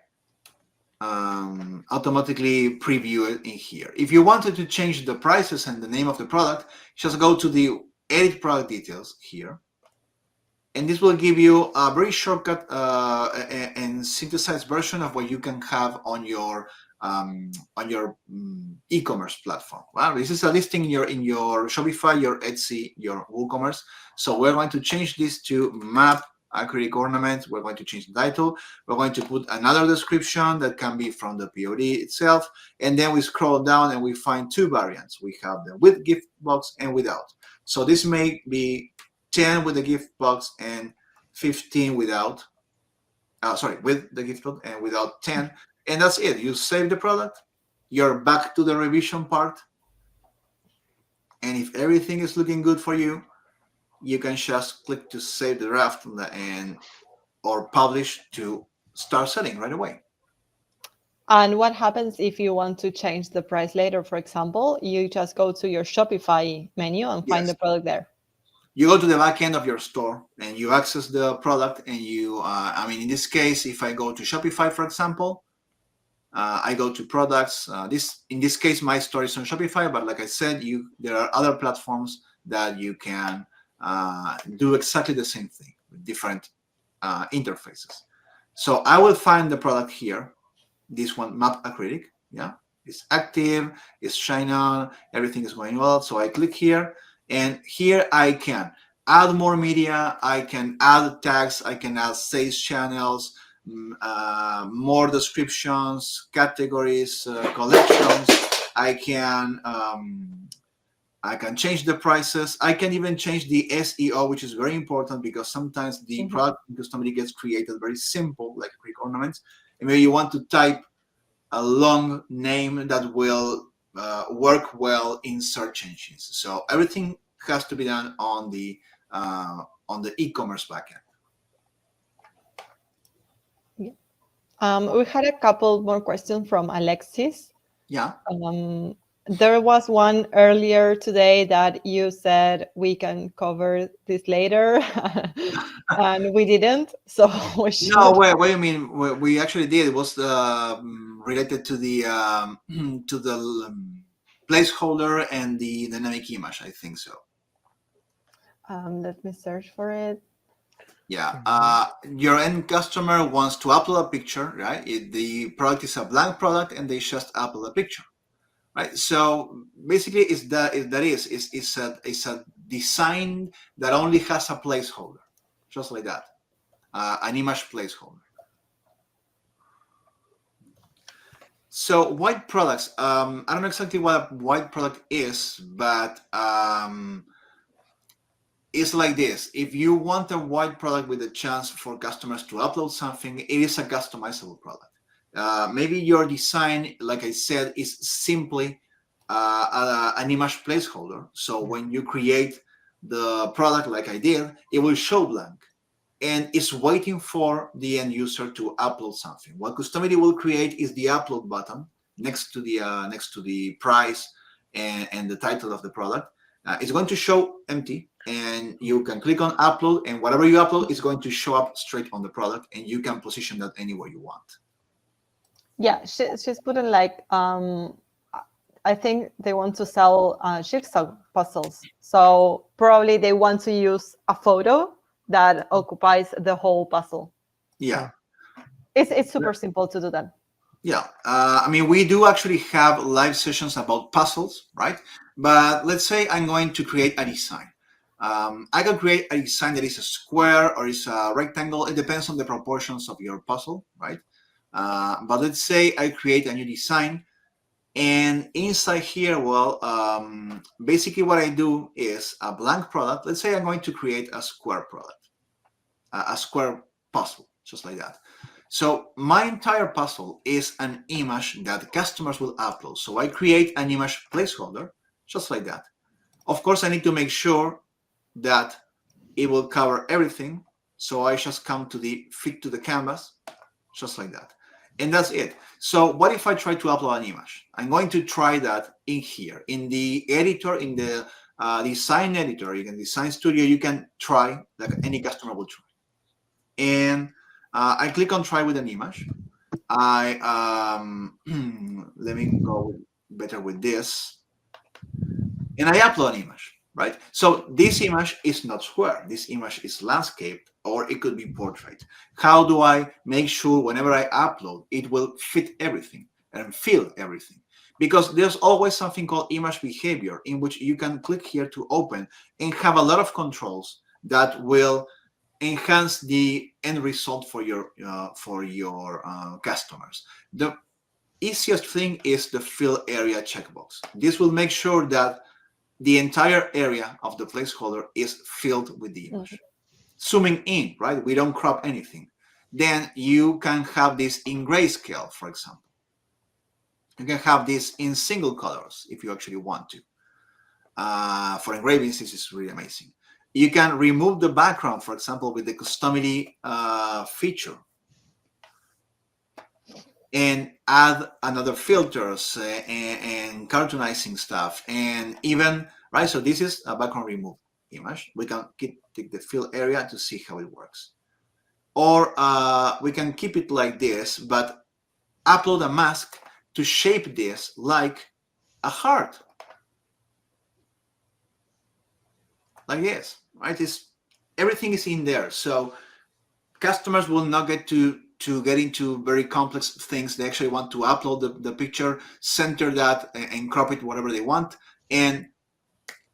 previewed in here. If you wanted to change the prices and the name of the product, just go to the edit product details here. And this will give you a very shortcut and synthesized version of what you can have on your e-commerce platform. Well, this is a listing in your Shopify, your Etsy, your WooCommerce. So we're going to change this to map acrylic ornament. We're going to change the title. We're going to put another description that can be from the POD itself. And then we scroll down and we find 2 variants. We have the with gift box and without. So this may be 10 with the gift box and 15 without. With the gift box and without 10. And that's it. You save the product. You're back to the revision part. And if everything is looking good for you, you can just click to save the draft and or publish to start selling right away. And what happens if you want to change the price later? For example, you just go to your Shopify menu and find Yes. the product there. You go to the back end of your store and you access the product and you, I mean, in this case, if I go to Shopify, for example, I go to products. In this case, my store is on Shopify, but like I said, there are other platforms that you can do exactly the same thing with different interfaces. So I will find the product here. This one, matte acrylic. Yeah, it's active, it's shine on, everything is going well. So I click here, and here I can add more media. I can add tags. I can add sales channels, more descriptions, categories, collections. I can change the prices. I can even change the SEO, which is very important because sometimes the product in Customily gets created very simple, like quick ornaments. And maybe you want to type a long name that will work well in search engines. So everything has to be done on the e-commerce backend. We had a couple more questions from Alexis. Yeah. There was one earlier today that you said we can cover this later, and we didn't. So we should. No, wait. What do you mean? We actually did. It was related to the placeholder and the dynamic image. I think so. Let me search for it. Yeah. Your end customer wants to upload a picture, right? The product is a blank product, and they just upload a picture. Right, so basically, it's a design that only has a placeholder, just like that, an image placeholder. So white products, I don't know exactly what a white product is, but it's like this. If you want a white product with a chance for customers to upload something, it is a customizable product. Maybe your design, like I said, is simply an image placeholder. So when you create the product like I did, it will show blank and it's waiting for the end user to upload something. What Customily will create is the upload button next to the price and the title of the product. It's going to show empty, and you can click on upload, and whatever you upload is going to show up straight on the product, and you can position that anywhere you want. Yeah, she's putting like I think they want to sell jigsaw puzzles, so probably they want to use a photo that occupies the whole puzzle. Yeah, it's super simple to do that. Yeah, I mean, we do actually have live sessions about puzzles, right? But let's say I'm going to create a design. I can create a design that is a square or is a rectangle. It depends on the proportions of your puzzle, right? But let's say I create a new design, and inside here, well, basically what I do is a blank product. Let's say I'm going to create a square product, a square puzzle, just like that. So my entire puzzle is an image that customers will upload. So I create an image placeholder, just like that. Of course, I need to make sure that it will cover everything. So I just come to the fit to the canvas, just like that. And that's it. So what if I try to upload an image? I'm going to try that in here. In the editor, in the design editor, you can Design Studio, you can try, like any customer will try. And I click on try with an image. Let me go better with this. And I upload an image, right? So this image is not square. This image is landscape, or it could be portrait. How do I make sure whenever I upload, it will fit everything and fill everything? Because there's always something called image behavior, in which you can click here to open and have a lot of controls that will enhance the end result for your customers. The easiest thing is the fill area checkbox. This will make sure that the entire area of the placeholder is filled with the image. Zooming in, right? We don't crop anything. Then you can have this in grayscale, for example. You can have this in single colors if you actually want to. For engravings, this is really amazing. You can remove the background, for example, with the Customily feature, and add another filters and cartoonizing stuff, and even, right? So this is a background remove image. We can take the fill area to see how it works. Or we can keep it like this, but upload a mask to shape this like a heart. Like this, right? Everything is in there. So customers will not get to get into very complex things. They actually want to upload the picture, center that, and crop it whatever they want, and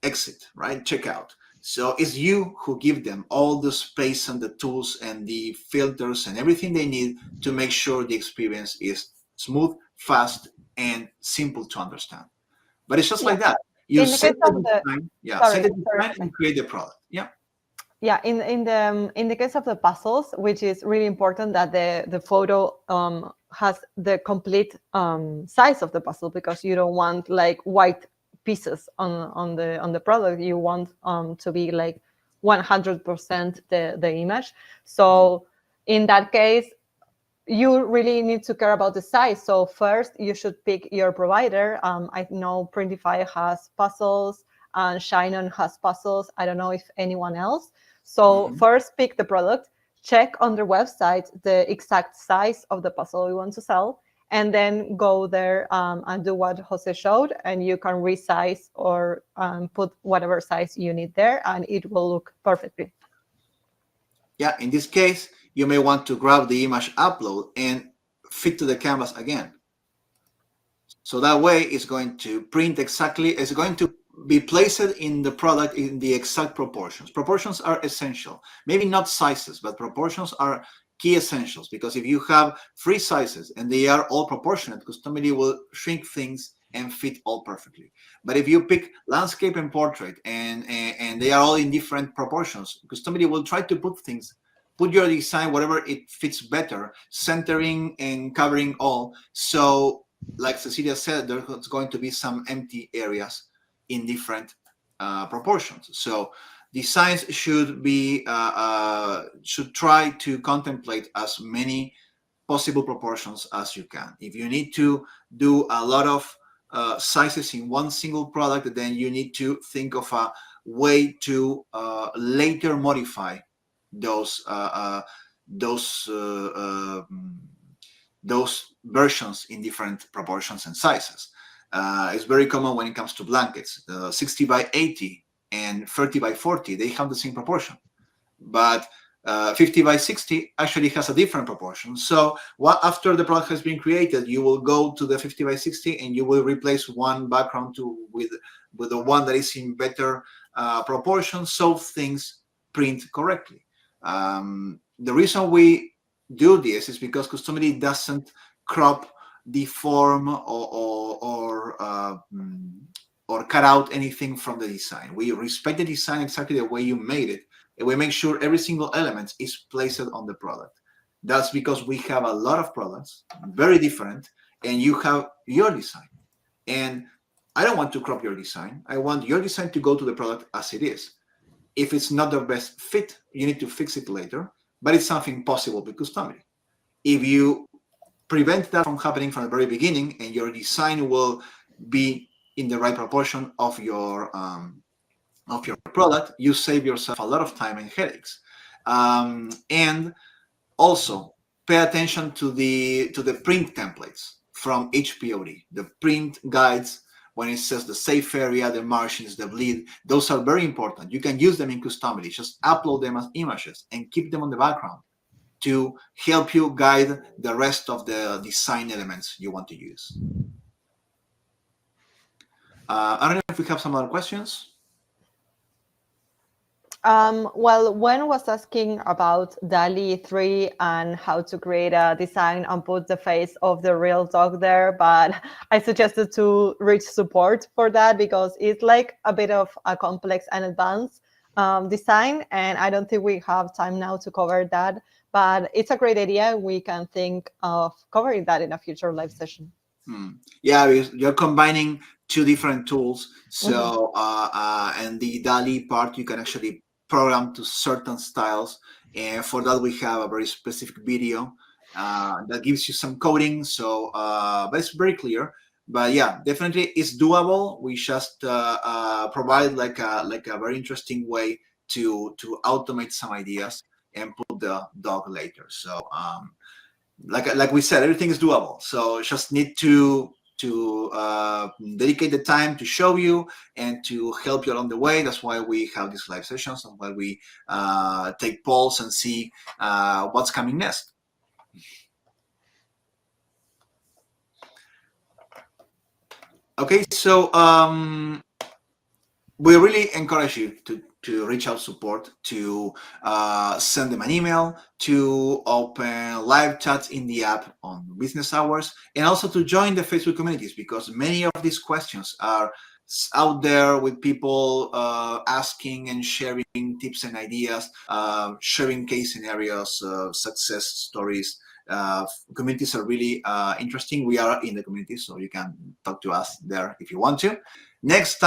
exit, right? Check out. So it's you who give them all the space and the tools and the filters and everything they need to make sure the experience is smooth, fast, and simple to understand. But it's just like that. You In the set case the of the design, sorry, set the design and create the product. Yeah. Yeah, in the case of the puzzles, which is really important that the photo has the complete size of the puzzle, because you don't want like white pieces on the product. You want to be like 100% the image. So in that case, you really need to care about the size. So first, you should pick your provider. I know Printify has puzzles and Shinon has puzzles. I don't know if anyone else. So first, pick the product, check on their website the exact size of the puzzle you want to sell, and then go there and do what Jose showed, and you can resize or put whatever size you need there, and it will look perfectly. Yeah, in this case, you may want to grab the image upload and fit to the canvas again. So that way it's going to print exactly, it's going to be placed in the product in the exact proportions. Proportions are essential. Maybe not sizes, but proportions are key essentials, because if you have 3 sizes and they are all proportionate, Customily will shrink things and fit all perfectly. But if you pick landscape and portrait and they are all in different proportions, Customily will try to put your design whatever it fits better, centering and covering all. So like Cecilia said, there's going to be some empty areas in different proportions. So designs should should try to contemplate as many possible proportions as you can. If you need to do a lot of sizes in one single product, then you need to think of a way to later modify those versions in different proportions and sizes. It's very common when it comes to blankets. 60 by 80 and 30 by 40, they have the same proportion. But 50 by 60 actually has a different proportion. So after the product has been created, you will go to the 50 by 60 and you will replace one background with the one that is in better proportion, so things print correctly. The reason we do this is because Customily doesn't crop, deform, or cut out anything from the design. We respect the design exactly the way you made it, and we make sure every single element is placed on the product. That's because we have a lot of products, very different, and you have your design. And I don't want to crop your design. I want your design to go to the product as it is. If it's not the best fit, you need to fix it later, but it's something possible with Customily. If you prevent that from happening from the very beginning, and your design will be in the right proportion of your product, you save yourself a lot of time and headaches. And also pay attention to the print templates from HPOD, the print guides. When it says the safe area, the margins, the bleed, those are very important. You can use them in Customily. Just upload them as images and keep them on the background to help you guide the rest of the design elements you want to use. I don't know if we have some other questions. Well, Wen was asking about DALL-E 3 and how to create a design and put the face of the real dog there, but I suggested to reach support for that because it's like a bit of a complex and advanced design, and I don't think we have time now to cover that, but it's a great idea. We can think of covering that in a future live session. Yeah, you're combining 2 different tools. So and the DALI part, you can actually program to certain styles, and for that we have a very specific video that gives you some coding. So but it's very clear. But yeah, definitely it's doable. We just provide like a very interesting way to automate some ideas and put the dog later. So like we said, everything is doable. So just need to dedicate the time to show you and to help you along the way. That's why we have these live sessions, and why we take polls and see what's coming next. Okay, so we really encourage you to reach out support, to send them an email, to open live chats in the app on business hours, and also to join the Facebook communities, because many of these questions are out there with people asking and sharing tips and ideas, sharing case scenarios, success stories. Communities are really interesting. We are in the community, so you can talk to us there if you want to. Next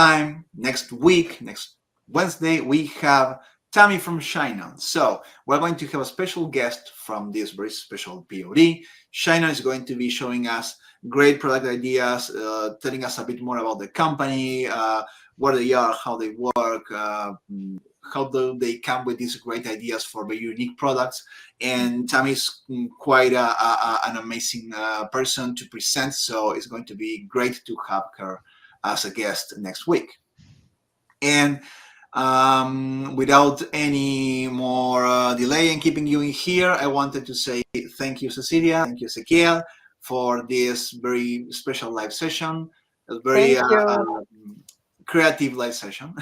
week, next Wednesday, we have Tammy from China. So we're going to have a special guest from this very special POD. China is going to be showing us great product ideas, telling us a bit more about the company, where they are, how they work, how do they come with these great ideas for very unique products. And Tammy's quite an amazing person to present, so it's going to be great to have her as a guest next week. And without any more delay and keeping you in here, I wanted to say thank you, Cecilia, thank you, Ezequiel, for this very special live session, a very creative live session.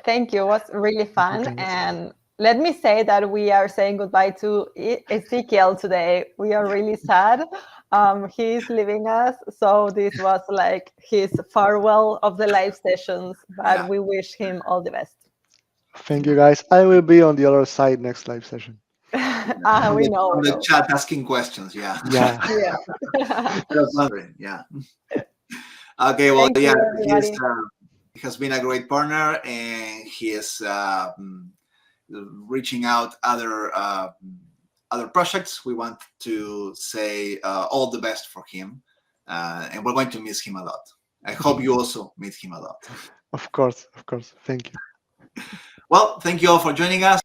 Thank you. It was really fun. And let me say that we are saying goodbye to Ezequiel today. We are really sad. He's leaving us. So this was like his farewell of the live sessions, but we wish him all the best. Thank you, guys. I will be on the other side next live session. We know. On the chat asking questions. Yeah. Yeah. Just wondering. Yeah. Okay. Well, Thank you, he has been a great partner, and he is reaching out other projects. We want to say all the best for him, and we're going to miss him a lot. I hope you also miss him a lot. Of course. Thank you. Well, thank you all for joining us.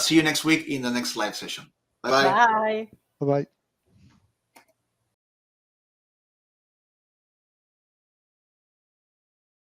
See you next week in the next live session. Bye-bye. Bye. Bye-bye.